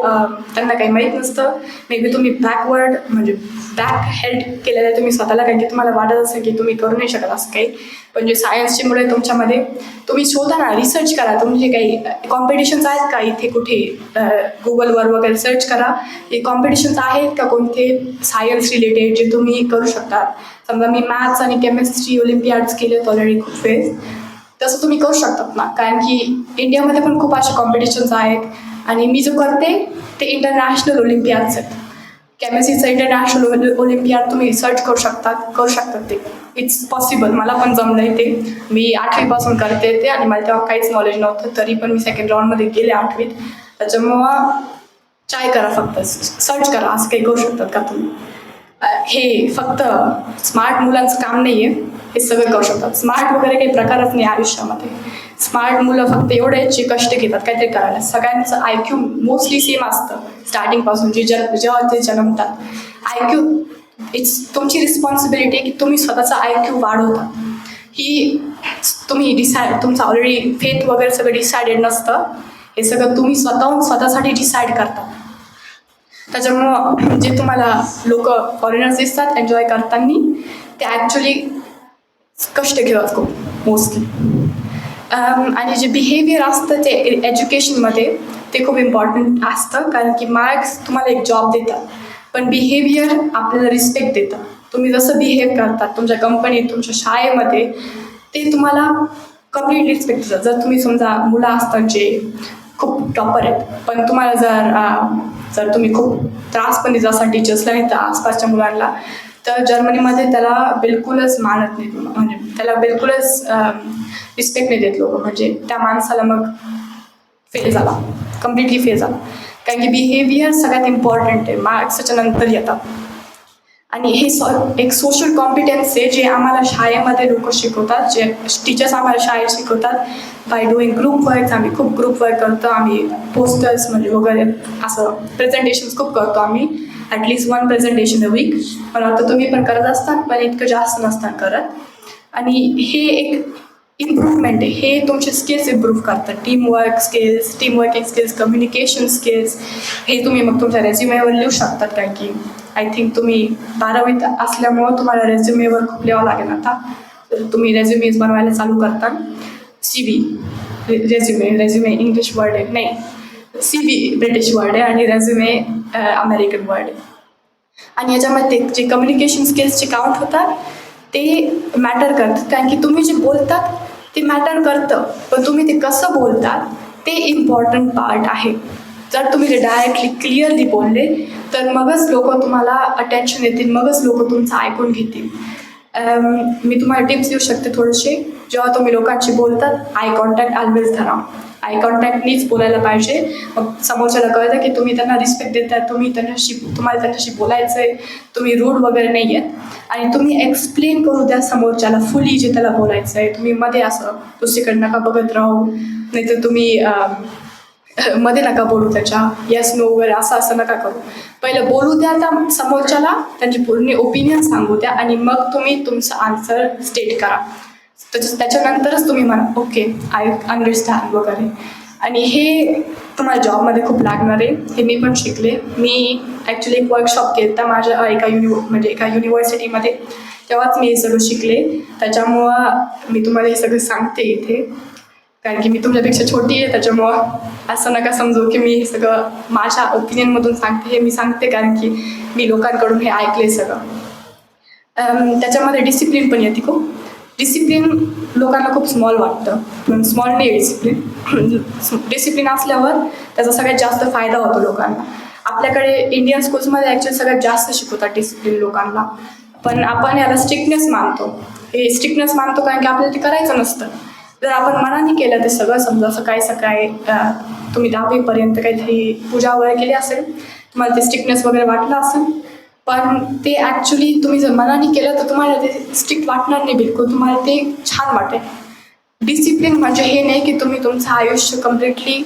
त्यांना काही माहीत नसतं, मे बी तुम्ही बॅक हेल्ड केलेलं आहे तुम्ही स्वतःला, कारण की तुम्हाला वाटत असेल की तुम्ही करू नाही शकत असं काही. पण जे सायन्सची मुलं आहे तुमच्यामध्ये, तुम्ही शोधा ना, रिसर्च करा. तुमचे काही कॉम्पिटिशन्स आहेत का इथे कुठे, गुगलवर वगैरे सर्च करा. हे कॉम्पिटिशन्स आहेत का कोणते सायन्स रिलेटेड जे तुम्ही करू शकता. समजा मी मॅथ्स आणि केमिस्ट्री ऑलिम्पियाड्स केलेत ऑलरेडी खूप वेळेस, तसं तुम्ही करू शकतात ना. कारण की इंडियामध्ये पण खूप असे कॉम्पिटिशन्स आहेत आणि मी जो करते ते इंटरनॅशनल ऑलिम्पियाड्स आहेत. केमिस्ट्रीचं इंटरनॅशनल ऑलिम्पियाड तुम्ही सर्च करू शकतात ते. It's possible. मला पण जमलं आहे ते. मी 8वीपासून करते ते आणि मला तेव्हा काहीच नॉलेज नव्हतं, तरी पण मी सेकंड राऊंडमध्ये गेले 8वीत. त्याच्यामुळं ट्राय करा, फक्त सर्च करा, असं काही करू शकतात का तुम्ही. हे फक्त स्मार्ट मुलांचं काम नाही आहे, हे सगळं करू शकतात. स्मार्ट वगैरे काही प्रकारच नाही आयुष्यामध्ये. स्मार्ट मुलं फक्त एवढे जे कष्ट घेतात काहीतरी करायला. सगळ्यांचं IQ मोस्टली सेम असतं स्टार्टिंगपासून, जेव्हा ते जन्मतात. IQ तुमची रिस्पॉन्सिबिलिटी आहे की तुम्ही स्वतःचा IQ वाढवता. ही तुम्ही तुमचं ऑलरेडी फेथ वगैरे सगळं डिसायडेड नसतं, हे सगळं तुम्ही स्वतःसाठी डिसाईड करता. त्याच्यामुळं जे तुम्हाला लोक फॉरेनर्स दिसतात एन्जॉय करताना, ते ॲक्च्युली कष्ट घेतात खूप मोस्टली. आणि जे बिहेवियर असतं ते एज्युकेशनमध्ये ते खूप इम्पॉर्टंट असतं, कारण की मार्क्स तुम्हाला एक जॉब देतात, पण बिहेवियर आपल्याला रिस्पेक्ट देतं. तुम्ही जसं बिहेव करतात तुमच्या कंपनीत, तुमच्या शाळेमध्ये, ते तुम्हाला कम्प्लीट रिस्पेक्ट देतात. जर तुम्ही समजा मुलं असतात जे खूप टॉपर आहेत, पण तुम्हाला जर तुम्ही खूप त्रास पण देत असाल टीचर्सला नाही तर आसपासच्या मुलांना, तर जर्मनीमध्ये त्याला बिलकुलच मानत नाही, म्हणजे त्याला बिलकुलच रिस्पेक्ट नाही देत लोक. म्हणजे त्या माणसाला मग फेल झाला, कम्प्लिटली फेल झाला. कारण की बिहेवियर सगळ्यात इम्पॉर्टंट आहे, मार्क्सच्या नंतर येतात. आणि हे एक सोशल कॉम्पिटन्स आहे जे आम्हाला शाळेमध्ये लोक शिकवतात, जे टीचर्स आम्हाला शाळेत शिकवतात. बाय डुईंग ग्रुप वर्क, आम्ही खूप ग्रुप वर्क करतो. आम्ही पोस्टर्स म्हणजे वगैरे असं प्रेझेंटेशन्स खूप करतो आम्ही. At least 1 presentation a week. मला वाटतं तुम्ही पण करत असतात, पण इतकं जास्त नसतात करत. आणि हे एक इम्प्रूव्हमेंट आहे, हे तुमचे स्किल्स इम्प्रूव्ह करतात. Team working skills, communication skills, हे तुम्ही मग तुमच्या रेझ्युमेवर लिहू शकतात. कारण की आय थिंक तुम्ही 12वीत असल्यामुळं तुम्हाला रेझ्युमेवर खूप लिहावं लागेल आता. तर तुम्ही रेझ्युमेज बनवायला चालू करता. CV रेझ्युमे इंग्लिश वर्ड आहे, नाही, CV ब्रिटिश वर्ड आहे आणि रेझ्युमे अमेरिकन वर्ड आहे. आणि याच्यामध्ये जे कम्युनिकेशन स्किल्सचे काउंट होतात ते मॅटर करतात, कारण की तुम्ही जे बोलतात ते मॅटर करतं, पण तुम्ही ते कसं बोलतात ते इम्पॉर्टंट पार्ट आहे. जर तुम्ही ते डायरेक्टली क्लिअरली बोलले तर मगच लोक तुम्हाला अटेन्शन देतील, मगच लोक तुमचं ऐकून घेतील. मी तुम्हाला टिप्स देऊ शकते थोडेसे. जेव्हा तुम्ही लोकांशी बोलतात, आय कॉन्टॅक्ट ऑलवेज धरा. आय कॉन्टॅक्टनीच बोलायला पाहिजे. मग समोरच्याला कळतं की तुम्ही त्यांना रिस्पेक्ट देताय, तुम्हाला त्यांच्याशी बोलायचं आहे, तुम्ही रूड वगैरे नाही आहेत. आणि तुम्ही एक्सप्लेन करू द्या समोरच्याला फुली जे त्याला बोलायचं आहे. तुम्ही मध्ये असं दुसरीकडे नका बघत राहू, नाहीतर तुम्ही मध्ये नका बोलू त्याच्या येस नो वगैरे असं नका करू. पहिलं बोलू द्या त्या समोरच्याला, त्यांची पूर्ण ओपिनियन सांगू द्या आणि मग तुम्ही तुमचं आन्सर स्टेट करा. त्याच्यानंतरच तुम्ही म्हणा ओके आय अंडरस्टँड वगैरे. आणि हे तुम्हाला जॉबमध्ये खूप लागणार आहे. हे मी पण शिकले. मी ॲक्च्युली एक वर्कशॉप केलं माझ्या एका युनिव्हर्सिटीमध्ये, तेव्हाच मी हे सगळं शिकले. त्याच्यामुळं मी तुम्हाला हे सगळं सांगते इथे, कारण की मी तुमच्यापेक्षा छोटी आहे. त्याच्यामुळं असं नका समजू की मी हे सगळं माझ्या ओपिनियनमधून सांगते. हे मी सांगते कारण की मी लोकांकडून हे ऐकले सगळं. त्याच्यामध्ये डिसिप्लिन पण येते खूप. डिसिप्लिन लोकांना खूप स्मॉल वाटतं, पण स्मॉल नाही डिसिप्लिन. डिसिप्लिन असल्यावर त्याचा सगळ्यात जास्त फायदा होतो लोकांना. आपल्याकडे इंडियन स्कूल्समध्ये ॲक्च्युली सगळ्यात जास्त शिकवतात डिसिप्लिन लोकांना, पण आपण याला स्ट्रिक्टनेस मानतो. हे स्ट्रिक्टनेस मानतो कारण की आपल्याला ते करायचं नसतं. जर आपण मनाने केलं ते सगळं, समजा सकाळी तुम्ही 10वीपर्यंत काहीतरी पूजा वगैरे केली असेल, तुम्हाला ते स्ट्रिक्टनेस वगैरे वाटलं असेल, पण ते ॲक्च्युली तुम्ही जर मनाने केलं तर तुम्हाला ते स्ट्रिक्ट वाटणार नाही बिलकुल, तुम्हाला ते छान वाटेल. डिसिप्लिन म्हणजे हे नाही की तुम्ही तुमचं आयुष्य कम्प्लिटली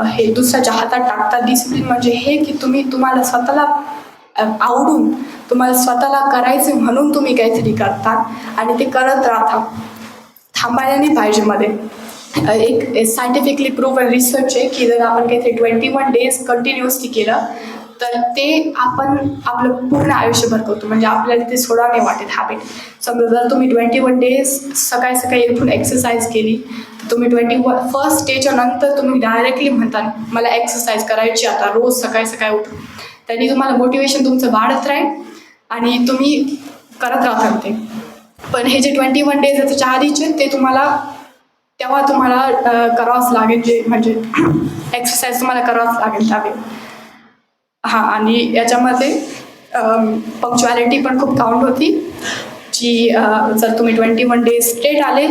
हे दुसऱ्याच्या हातात टाकता. डिसिप्लिन म्हणजे हे की तुम्हाला स्वतःला आवडून, तुम्हाला स्वतःला करायचं म्हणून तुम्ही काहीतरी करता आणि ते करत राहता, थांबायला नाही पाहिजे मध्ये. एक सायंटिफिकली प्रूव्हन रिसर्च आहे की जर आपण काहीतरी 21 days कंटिन्युअसली केलं तर ते आपण आपलं पूर्ण आयुष्यभर करतो. म्हणजे आपल्याला ते सोडा नाही वाटत हॅबिट. समजा जर तुम्ही 21 days सकाळी उठून एक्सरसाइज केली तर तुम्ही 21st डेच्या नंतर तुम्ही डायरेक्टली म्हणता मला एक्सरसाइज करायची आता रोज सकाळी उठून. त्यांनी तुम्हाला मोटिवेशन तुमचं वाढत राहील आणि तुम्ही करत राहता ते. पण हे जे 21 days आहे त्याच्या आधीचे ते तेव्हा तुम्हाला करावंच लागेल, जे म्हणजे एक्सरसाइज तुम्हाला करावंच लागेल त्यावेळी. हां, आणि याच्यामध्ये पंक्च्युअलिटी पण खूप काउंट होती, जी जर तुम्ही 21 days स्ट्रेट आले,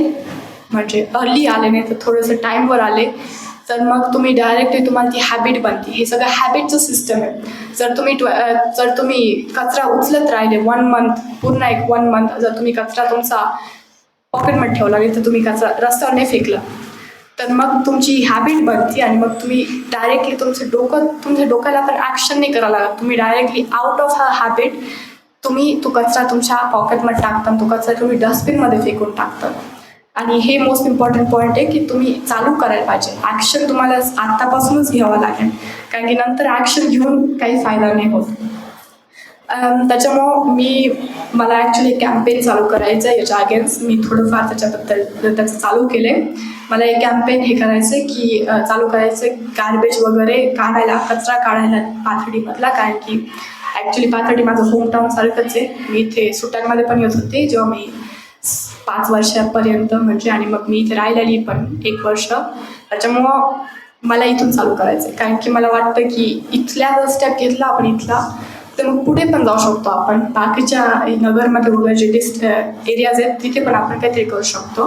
म्हणजे अर्ली आले नाही तर थोडंसं टाईमवर आले, तर मग तुम्ही डायरेक्टली तुम्हाला ती हॅबिट बनते. हे सगळं हॅबिटचं सिस्टम आहे. जर तुम्ही कचरा उचलत राहिले 1 month, पूर्ण 1 month जर तुम्ही कचरा तुमचा पॉकेटमध्ये ठेवला नाही तर तुम्ही कचरा रस्त्यावर नाही फेकला, तर मग तुमची हॅबिट बनते आणि मग तुम्ही डायरेक्टली तुमच्या डोक्याला पण ॲक्शन नाही करायला लागत. तुम्ही डायरेक्टली आउट ऑफ हा हॅबिट तुम्ही तो कचरा तुमच्या पॉकेटमध्ये टाकता, तो कचरा तुम्ही डस्टबिनमध्ये फेकून टाकता. आणि हे मोस्ट इम्पॉर्टंट पॉईंट आहे की तुम्ही चालू करायला पाहिजे. ॲक्शन तुम्हाला आत्तापासूनच घ्यावं लागेल, कारण की नंतर ॲक्शन घेऊन काही फायदा नाही होत. त्याच्यामुळं मला ॲक्च्युली कॅम्पेन चालू करायचं आहे याच्या अगेन्स्ट. मी थोडंफार त्याचं चालू केलं आहे. मला एक कॅम्पेन हे करायचं आहे की चालू करायचं आहे गार्बेज वगैरे काढायला, कचरा काढायला पाथर्डीमधला, कारण की ॲक्च्युली पाथर्डी माझं होमटाऊन सारखंच आहे. मी इथे सुट्ट्यांमध्ये पण येत होते जेव्हा मी 5 वर्षापर्यंत म्हणजे, आणि मग मी इथे राहिलेली पण 1 वर्ष. त्याच्यामुळं मला इथून चालू करायचं आहे, कारण की मला वाटतं की इथल्या जर स्टेप घेतला आपण इथला तर मग पुढे पण जाऊ शकतो आपण. बाकीच्या नगरमध्ये वगैरे जे एरियाज आहेत तिथे पण आपण काहीतरी करू शकतो.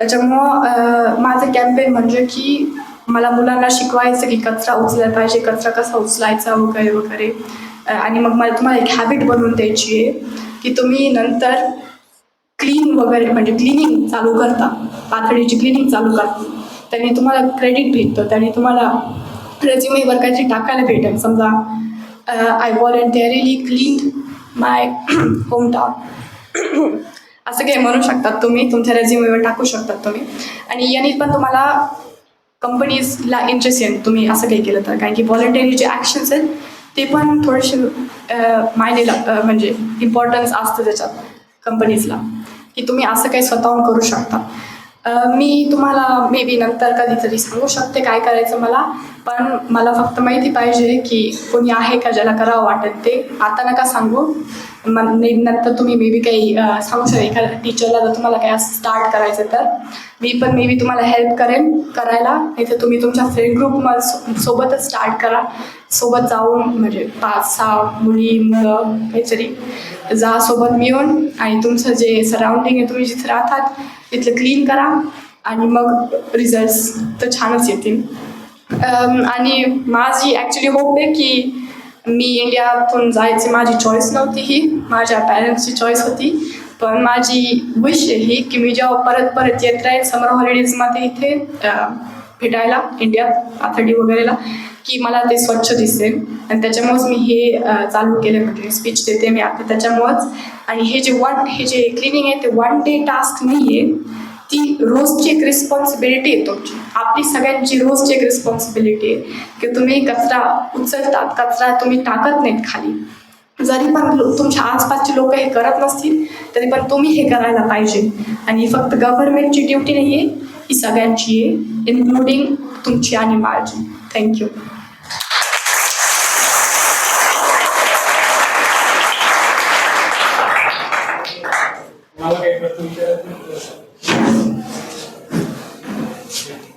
त्याच्यामुळं माझं कॅम्पेन म्हणजे की मला मुलांना शिकवायचं की कचरा उचलायला पाहिजे, कचरा कसा उचलायचा वगैरे वगैरे. आणि मग मला तुम्हाला एक हॅबिट बनवून द्यायची आहे की तुम्ही नंतर क्लीन वगैरे म्हणजे क्लिनिंग चालू करता, पाथर्डीची क्लिनिंग चालू करता, त्यांनी तुम्हाला क्रेडिट भेटतं, त्यांनी तुम्हाला रेझ्युमेवर काहीतरी टाकायला भेटेल. समजा आय व्हॉलंटिअरली क्लीन्ड माय होमटाउन असं काही म्हणू शकतात तुम्ही, तुमच्या रेझ्युमेवर टाकू शकतात तुम्ही. आणि याने पण तुम्हाला कंपनीजला इंटरेस्ट येईल तुम्ही असं काही केलं तर, कारण की व्हॉलंटिअरी जे ॲक्शन्स आहेत ते पण थोडेसे म्हणजे इम्पॉर्टन्स असतं त्याच्यात कंपनीजला, की तुम्ही असं काही स्वतःहून करू शकता. मी तुम्हाला मे बी नंतर कधीतरी सांगू शकते काय करायचं मला, पण मला फक्त माहिती पाहिजे की कोणी आहे का ज्याला करावं वाटत ते. आता नका सांगू, नंतर तुम्ही मे बी काही सांगू शकता एखाद्या टीचरला जर तुम्हाला काही असं स्टार्ट करायचं तर मी पण मे बी तुम्हाला हेल्प करेन करायला. नाही तर तुम्ही तुमच्या फ्रेंड ग्रुपमध्ये सोबतच स्टार्ट करा, सोबत जाऊन म्हणजे 5-6 मुलं काहीतरी जा सोबत मिळून, आणि तुमचं जे सराउंडिंग आहे तुम्ही जिथे राहतात तिथलं क्लीन करा आणि मग रिझल्ट्स तर छानच येतील. आणि माझी ॲक्च्युली होप आहे की मी इंडियातून जायची माझी चॉईस नव्हती, ही माझ्या पॅरेंट्सची चॉईस होती. पण माझी विश आहे ही की मी जेव्हा परत येत राहील समर हॉलिडेजमध्ये इथे भेटायला इंडियात आथर्डी वगैरेला, की मला ते स्वच्छ दिसेल. आणि त्याच्यामुळेच मी हे चालू केलं, म्हणजे स्पीच देते मी आता त्याच्यामुळेच. आणि हे जे क्लिनिंग आहे ते 1 डे टास्क नाही आहे, ती रोजची एक रिस्पॉन्सिबिलिटी आहे तुमची, आपली सगळ्यांची रोजची एक रिस्पॉन्सिबिलिटी आहे की तुम्ही कचरा उचलतात, कचरा तुम्ही टाकत नाहीत खाली. जरी पण तुमच्या आसपासचे लोक हे करत नसतील तरी पण तुम्ही हे करायला पाहिजे. आणि ही फक्त गव्हर्नमेंटची ड्युटी नाही आहे, ही सगळ्यांची आहे, इन्क्लुडिंग तुमची आणि माझी. थँक्यू.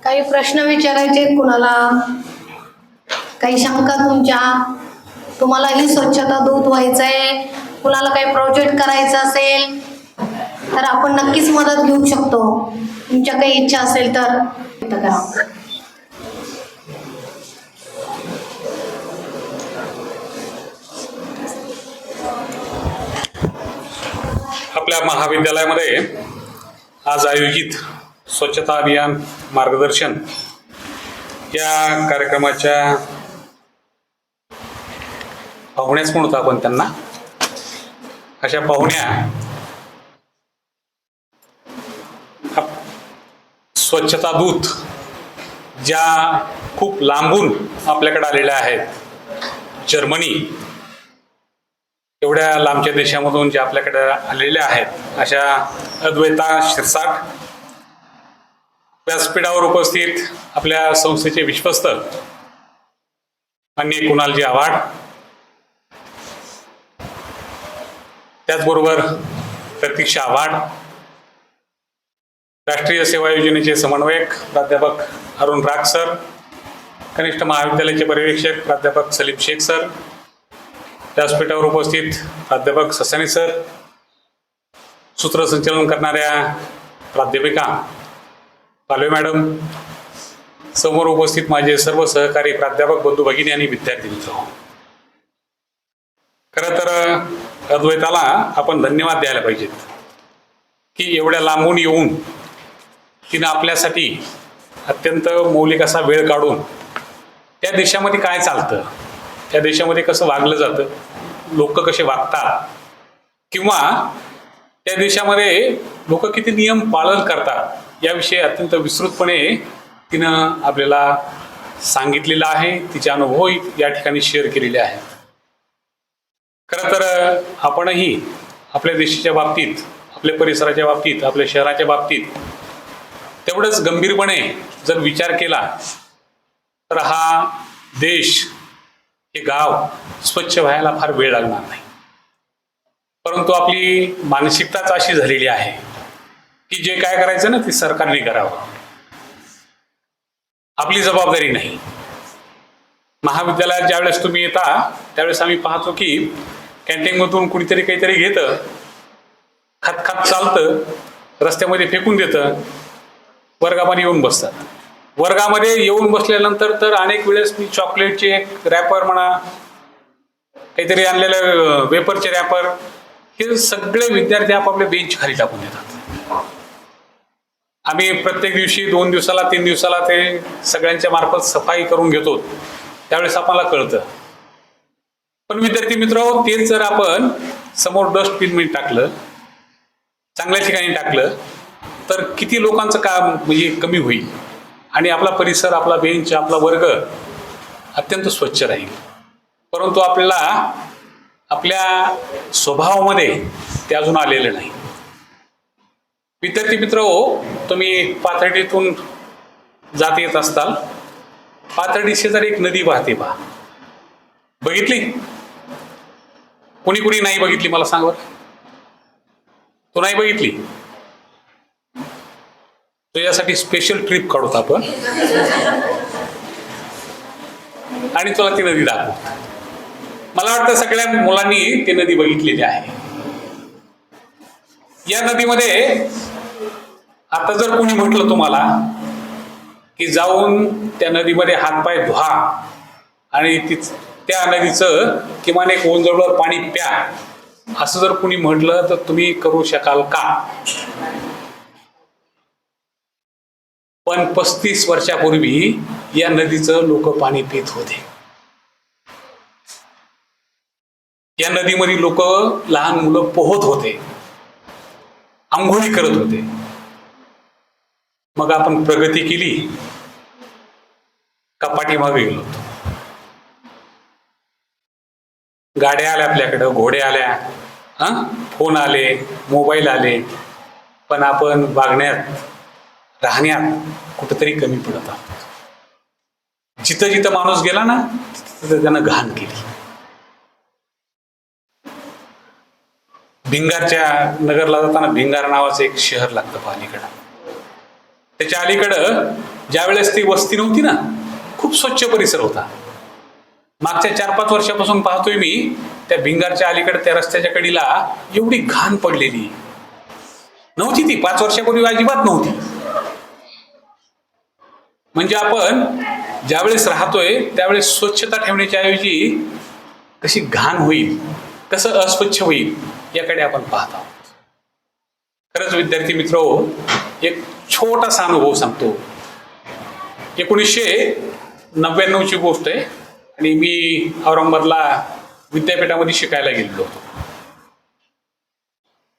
काही प्रश्न विचारायचे कुणाला, काही शंका तुम्हाला ही स्वच्छता दूत व्हायचं आहे, कुणाला काही प्रोजेक्ट करायचा असेल तर आपण नक्कीच मदत घेऊ शकतो. तुमच्या काही इच्छा असेल तर करा. आपल्या महाविद्यालयामध्ये आज आयोजित स्वच्छता अभियान मार्गदर्शन या कार्यक्रमाच्या पाहुण्याच म्हणतो आपण त्यांना. अशा पाहुण्या स्वच्छता दूत ज्या खूप लांबून आपल्याकडे आलेल्या आहेत, जर्मनी एवढ्या लांबच्या देशामधून ज्या आपल्याकडे आलेल्या आहेत, अशा अद्वैता शिरसाट, व्यासपीठावर उपस्थित आपल्या संस्थेचे विश्वस्त माननीय कुणालजी आव्हाड, त्याचबरोबर प्रतीक्षा आव्हाड, राष्ट्रीय सेवा योजनेचे समन्वयक प्राध्यापक अरुण राग सर, कनिष्ठ महाविद्यालयाचे पर्यवेक्षक प्राध्यापक सलीम शेख सर, व्यासपीठावर उपस्थित प्राध्यापक ससानी सर, सूत्रसंचालन करणाऱ्या प्राध्यापिका पालवे मॅडम, समोर उपस्थित माझे सर्व सहकारी प्राध्यापक बंधू भगिनी आणि विद्यार्थी मित्र. खरं तर अद्वैताला आपण धन्यवाद द्यायला पाहिजेत की एवढ्या लांबून येऊन तिनं आपल्यासाठी अत्यंत मौलिक असा वेळ काढून त्या देशामध्ये काय चालतं, त्या देशामध्ये कसं वागलं जातं, लोक कसे वागतात, किंवा त्या देशामध्ये लोक किती नियम पालन करतात याविषयी अत्यंत विस्तृतपणे तिनं आपल्याला सांगितलेलं आहे. तिचे अनुभव या ठिकाणी शेअर केलेले आहेत. खरं तर आपणही आपल्या देशाच्या बाबतीत, आपल्या परिसराच्या बाबतीत, आपल्या शहराच्या बाबतीत तेवढंच गंभीरपणे जर विचार केला तर हा देश, हे गाव स्वच्छ व्हायला फार वेळ लागणार नाही. परंतु आपली मानसिकताच अशी झालेली आहे की जे काय करायचं ना ते सरकारने करावं, आपली जबाबदारी नाही. महाविद्यालयात ज्यावेळेस तुम्ही येता त्यावेळेस आम्ही पाहतो की कॅन्टीनमधून कुणीतरी काहीतरी घेतं, खात चालतं, रस्त्यामध्ये फेकून देतं, वर्गामध्ये येऊन बसतात. वर्गामध्ये येऊन बसल्यानंतर तर अनेक वेळेस मी चॉकलेटचे एक रॅपर म्हणा, काहीतरी आणलेलं वेपरचे रॅपर, हे सगळे विद्यार्थी आपापल्या बेंच खाली टाकून देतात. आम्ही प्रत्येक दिवशी 2 दिवसाला 3 दिवसाला ते सगळ्यांच्या मार्फत सफाई करून घेतो. त्यावेळेस आपल्याला कळतं. पण विद्यार्थी मित्र, तेच जर आपण समोर डस्टबिन टाकलं, चांगल्या ठिकाणी टाकलं, तर किती लोकांचं काम म्हणजे कमी होईल आणि आपला परिसर, आपला बेंच, आपला वर्ग अत्यंत स्वच्छ राहील. परंतु आपल्याला आपल्या स्वभावामध्ये ते अजून आलेलं नाही. विद्यार्थी मित्र, तुम्ही पाथर्डीतून जात येत असताल, पाथर्डी शेजारी एक नदी वाहते पहा, बघितली? कुणी नाही बघितली मला सांग बरं. तो नाही बघितली? तुझ्यासाठी स्पेशल ट्रिप काढूत आपण आणि तुला ती नदी दाखवू. मला वाटतं सगळ्या मुलांनी ती नदी बघितलेली आहे. या नदीमध्ये आता जर कोणी म्हटलं तुम्हाला की जाऊन त्या नदीमध्ये हातपाय धुवा आणि त्या नदीचं किमान एक ओंजळवर पाणी प्या, असं जर कोणी म्हटलं तर तुम्ही करू शकाल का? पण 35 वर्षापूर्वी या नदीचं लोक पाणी पित होते. या नदीमध्ये लोक, लहान मुलं पोहत होते, आंघोळी करत होते. मग आपण प्रगती केली का पाठीमागे गेलो होतो? गाड्या आल्या आपल्याकडं, घोडे आल्या, फोन आले, मोबाईल आले, पण आपण वागण्यात, राहण्यात कुठंतरी कमी पडत आहोत. जिथं जिथं माणूस गेला ना तिथं त्यानं घाण केली. भिंगारच्या नगरला जाताना भिंगार नावाचं एक शहर लागतं पालीकडं. त्याच्या अलीकडं ज्या वेळेस ती वस्ती नव्हती ना, खूप स्वच्छ परिसर होता. मागच्या 4-5 वर्षापासून पाहतोय मी त्या भिंगारच्या अलीकडे त्या रस्त्याच्या कडीला एवढी घाण पडलेली नव्हती. ती 5 वर्षापूर्वी अजिबात नव्हती. म्हणजे आपण ज्यावेळेस राहतोय त्यावेळेस स्वच्छता ठेवण्याच्या ऐवजी कशी घाण होईल, कसं अस्वच्छ होईल याकडे आपण पाहत आहोत. खरंच विद्यार्थी मित्रहो, एक छोटासा अनुभव सांगतो. 1999 ची गोष्ट आहे आणि मी औरंगाबादला विद्यापीठामध्ये शिकायला गेलेलो होतो.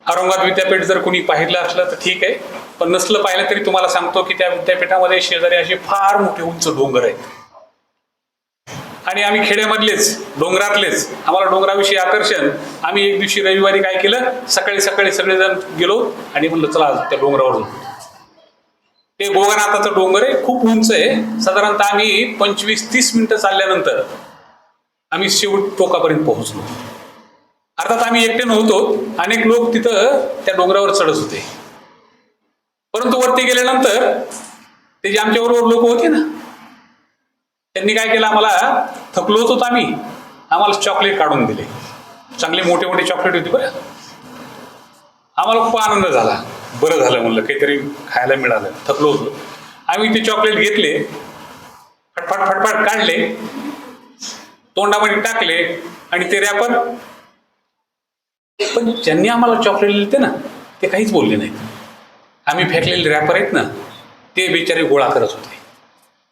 औरंगाबाद विद्यापीठ जर कोणी पाहिलं असलं तर ठीक आहे, पण नसलं पाहिलं तरी तुम्हाला सांगतो की त्या विद्यापीठामध्ये शेजारी असे फार मोठे उंच डोंगर आहेत आणि आम्ही खेड्यामधलेच, डोंगरातलेच, आम्हाला डोंगराविषयी आकर्षण. आम्ही एक दिवशी रविवारी काय केलं, सकाळी सगळेजण गेलो आणि म्हणलं चला त्या डोंगरावर जाऊ. ते गोगनाथाचं डोंगर आहे, खूप उंच आहे. साधारणतः आम्ही 25-30 मिनिटं चालल्यानंतर आम्ही शेवट टोकापर्यंत पोहोचलो. अर्थात आम्ही एकटे नव्हतो, अनेक लोक तिथं त्या डोंगरावर चढत होते. परंतु वरती गेल्यानंतर ते जे आमच्याबरोबर लोक होते ना, त्यांनी काय केलं, आम्हाला थकलो होतो आम्ही, आम्हाला चॉकलेट काढून दिले. चांगले मोठे मोठे चॉकलेट होते बरं. आम्हाला खूप आनंद झाला. बरं झालं म्हणलं, काहीतरी खायला मिळालं. थकलो होतो. आम्ही ते चॉकलेट घेतले, फटफट फटफट काढले, तोंडामध्ये टाकले आणि ते रॅपर, पण ज्यांनी आम्हाला चॉकलेट दिले ना ते काहीच बोलले नाहीत. आम्ही फेकलेले रॅपर आहेत ना ते बिचारे गोळा करत होते,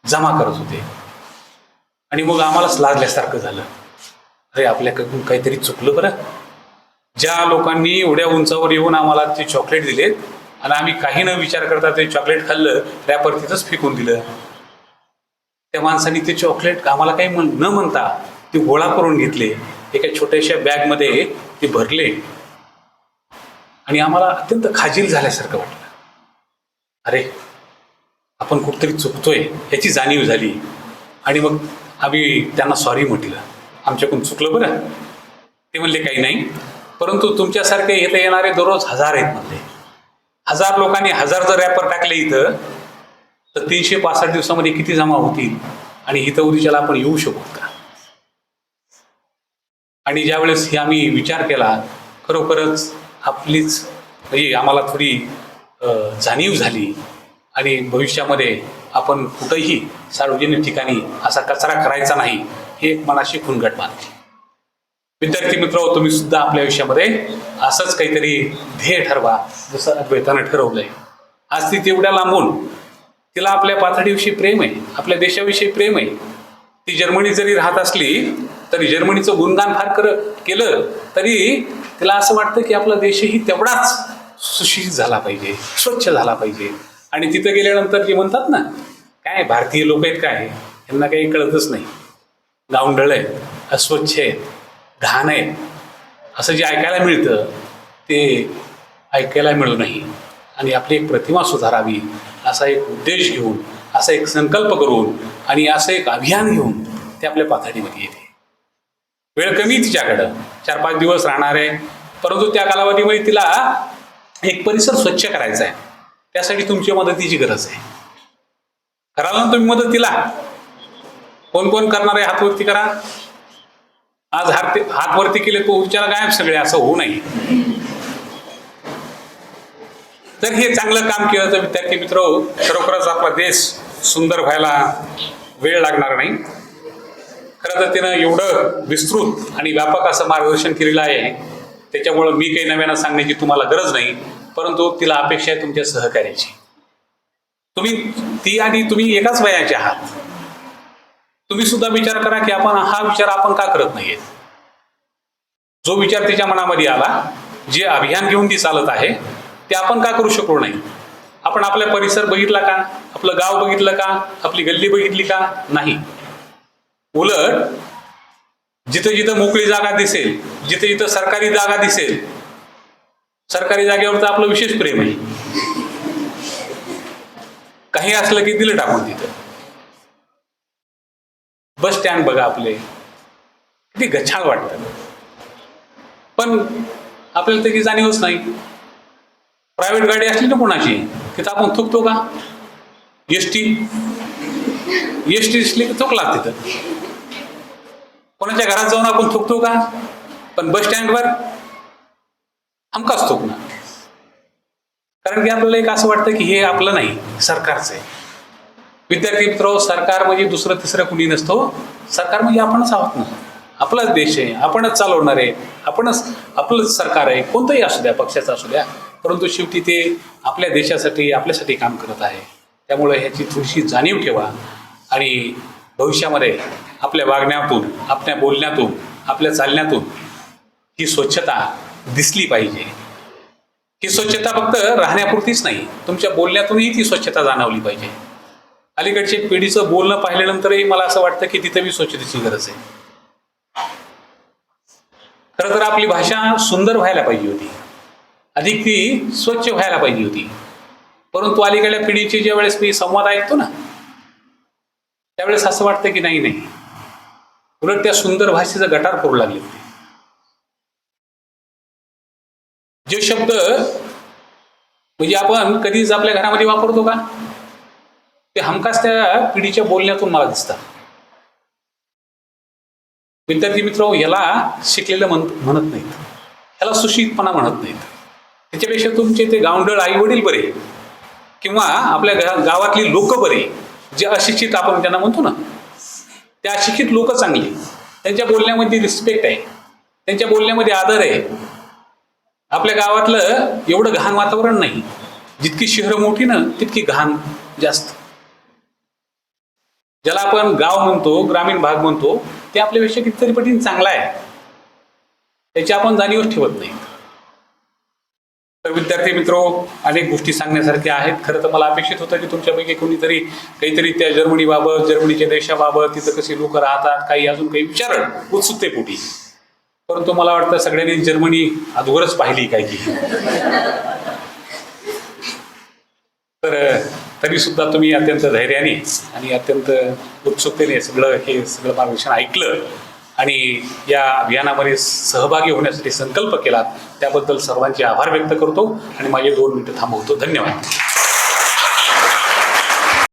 जमा करत होते. आणि मग आम्हालाच लाजल्यासारखं झालं. अरे आपल्याकडून काहीतरी चुकलं बरं. ज्या लोकांनी एवढ्या उंचावर येऊन आम्हाला ते चॉकलेट दिलेत आणि आम्ही काही न विचार करता ते चॉकलेट खाल्लं, रॅपर तिथंच फेकून दिलं. त्या माणसांनी ते चॉकलेट आम्हाला काही न म्हणता ते गोळा करून घेतले, एका छोट्याशा बॅगमध्ये ते भरले आणि आम्हाला अत्यंत खाजील झाल्यासारखं वाटलं. अरे आपण कुठतरी चुकतोय याची जाणीव झाली. आणि मग आम्ही त्यांना सॉरी म्हटलं, आमच्याकडून चुकलं बरं. ते म्हणले काही नाही, परंतु तुमच्यासारखे इथं येणारे दररोज 1000 आहेत म्हणले. 1000 लोकांनी 1000 जर रॅपर टाकले इथं तर 365 दिवसामध्ये किती जमा होतील आणि इथं उद्याला आपण येऊ शकू का? आणि ज्यावेळेस हे आम्ही विचार केला, खरोखरच आपलीच म्हणजे आम्हाला थोडी जाणीव झाली आणि भविष्यामध्ये आपण कुठंही सार्वजनिक ठिकाणी असा कचरा करायचा नाही हे एक मनाशी खुणगट बांधली. विद्यार्थी मित्र, तुम्ही सुद्धा आपल्या आयुष्यामध्ये असंच काहीतरी ध्येय ठरवा, जसं अद्वैतानं ठरवलंय. आज ती तेवढ्या लांबून, तिला आपल्या पातळीविषयी प्रेम आहे, आपल्या देशाविषयी प्रेम आहे. ती जर्मनी जरी राहत असली तरी जर्मनीचं गुणगान फार केलं तरी तिला असं वाटतं की आपला देशही तेवढाच सुशिक्षित झाला पाहिजे, स्वच्छ झाला पाहिजे. आणि तिथं गेल्यानंतर जे म्हणतात ना, काय भारतीय लोक आहेत काय, यांना काही कळतच नाही, गावंढळ आहेत, अस्वच्छ आहेत, घाण आहेत, असं जे ऐकायला मिळतं ते ऐकायला मिळू नाही. आणि आपली एक प्रतिमा सुधारावी असा एक उद्देश घेऊन, असा एक संकल्प करून आणि असं एक अभियान घेऊन ते आपल्या पाथर्डीमध्ये येते. वेळ कमी तिच्याकडं, 4-5 दिवस राहणार आहे, परंतु त्या कालावधीमध्ये तिला एक परिसर स्वच्छ करायचा आहे. त्यासाठी तुमची मदतीची गरज आहे. कराल ना तुम्ही मदतीला? कोण कोण करणार आहे? हात वरती करा. आज हात वरती केले तो उच्चार गायब सगळे, असं होऊ नये. जर हे चांगलं काम केलं तर विद्यार्थी मित्र खरोखरच आपला देश सुंदर व्हायला वेळ लागणार नाही. खरं तर तिनं एवढं विस्तृत आणि व्यापक असं मार्गदर्शन केलेलं आहे, त्याच्यामुळं मी काही नव्यानं सांगण्याची तुम्हाला गरज नाही, परंतु तिला अपेक्षा आहे तुमच्या सहकार्याची. ती आणि तुम्ही एकाच वयाचे आहात. तुम्ही सुद्धा विचार करा की हा विचार आपण का करत नाहीये. जो विचार तिच्या मनामध्ये आला, जे अभियान घेऊन ती चालत आहे, ते आपण का करू शकलो नाही. आपण आपला परिसर बघितला का, आपलं गाव बघितलं का, आपली गल्ली बघितली का, नाही. उलट जिथं जिथं मोकळी जागा दिसेल, जिथं जिथं सरकारी जागा दिसेल, सरकारी जागेवर तर आपलं विशेष प्रेम आहे. काही असलं की दिलं टाकून तिथं. बस स्टँड बघा आपले, किती गच्छाळ वाटतं, पण आपल्याला त्याची जाणीवच नाही. प्रायव्हेट गाडी असली ना कोणाची, तिथं आपण थुकतो का. एसटी दिसली की थुकला तिथं. कोणाच्या घरात जाऊन आपण थुकतो का, पण बस स्टँडवर हमखास थुकणार. कारण की आपल्याला एक असं वाटतं की हे आपलं नाही, सरकारचं आहे. विद्यार्थी मित्र, सरकार म्हणजे दुसरं तिसरं कुणी नसतो. सरकार म्हणजे आपणच आहोत ना. आपलाच देश आहे, आपणच चालवणार आहे, आपलंच सरकार आहे. कोणतंही असू द्या, पक्षाचं असू द्या, परंतु शेवटी ते आपल्या देशासाठी, आपल्यासाठी काम करत आहे. त्यामुळे ह्याची थोडीशी जाणीव ठेवा आणि भविष्यामध्ये आपल्या वागण्यातून, आपल्या बोलण्यातून, आपल्या चालण्यातून ही स्वच्छता दिसली पाहिजे. ही स्वच्छता फक्त राहण्यापुरतीच नाही, तुमच्या बोलण्यातूनही ती स्वच्छता जाणवली पाहिजे. अलीकडच्या पिढीचं बोलणं पाहिल्यानंतरही मला असं वाटतं की तिथं बी स्वच्छतेची गरज आहे. खरं तर आपली भाषा सुंदर व्हायला पाहिजे होती, अधिक ती स्वच्छ व्हायला पाहिजे होती. परंतु अलीकडल्या पिढीचे ज्या वेळेस मी संवाद ऐकतो ना, त्यावेळेस असं वाटतं की नाही, उलट त्या सुंदर भाषेचा गटार करू लागले. जे शब्द म्हणजे आपण कधीच आपल्या घरामध्ये वापरतो का, ते हमखास त्या पिढीच्या बोलण्यातून मला दिसतात. विद्यार्थी मित्र, याला शिकलेलं म्हणत नाहीत, ह्याला सुशिक्षितपणा म्हणत नाहीत. त्याच्यापेक्षा तुमचे ते गावंढळ आई वडील बरे, किंवा आपल्या गावातली लोक बरे, जे अशिक्षित आपण त्यांना म्हणतो ना, त्या अशिक्षित लोक चांगली. त्यांच्या बोलण्यामध्ये रिस्पेक्ट आहे, त्यांच्या बोलण्यामध्ये आदर आहे. आपल्या गावातलं एवढं घाण वातावरण नाही. जितकी शहरं मोठी ना, तितकी घाण जास्त. ज्याला आपण गाव म्हणतो, ग्रामीण भाग म्हणतो, ते आपल्यापेक्षा कितीतरी पटीने चांगला आहे. त्याची आपण जाणीवच ठेवत नाही. तर विद्यार्थी मित्रो, अनेक गोष्टी सांगण्यासारख्या आहेत. खरं तर मला अपेक्षित होतं की तुमच्यापैकी कोणीतरी काहीतरी त्या जर्मनीबाबत, जर्मनीच्या देशाबाबत, तिथं कशी लोक राहतात, काही अजून काही विचारलं उत्सुकतेपोटी. परंतु मला वाटतं सगळ्यांनी जर्मनी अगोदरच पाहिली काय की. तर तरी सुद्धा तुम्ही अत्यंत धैर्याने आणि अत्यंत उत्सुकतेने हे सगळं मार्गदर्शन ऐकलं आणि या अभियानामध्ये सहभागी होण्यासाठी संकल्प केलात, त्याबद्दल सर्वांचे आभार व्यक्त करतो आणि माझे 2 मिनिटं थांबवतो. धन्यवाद.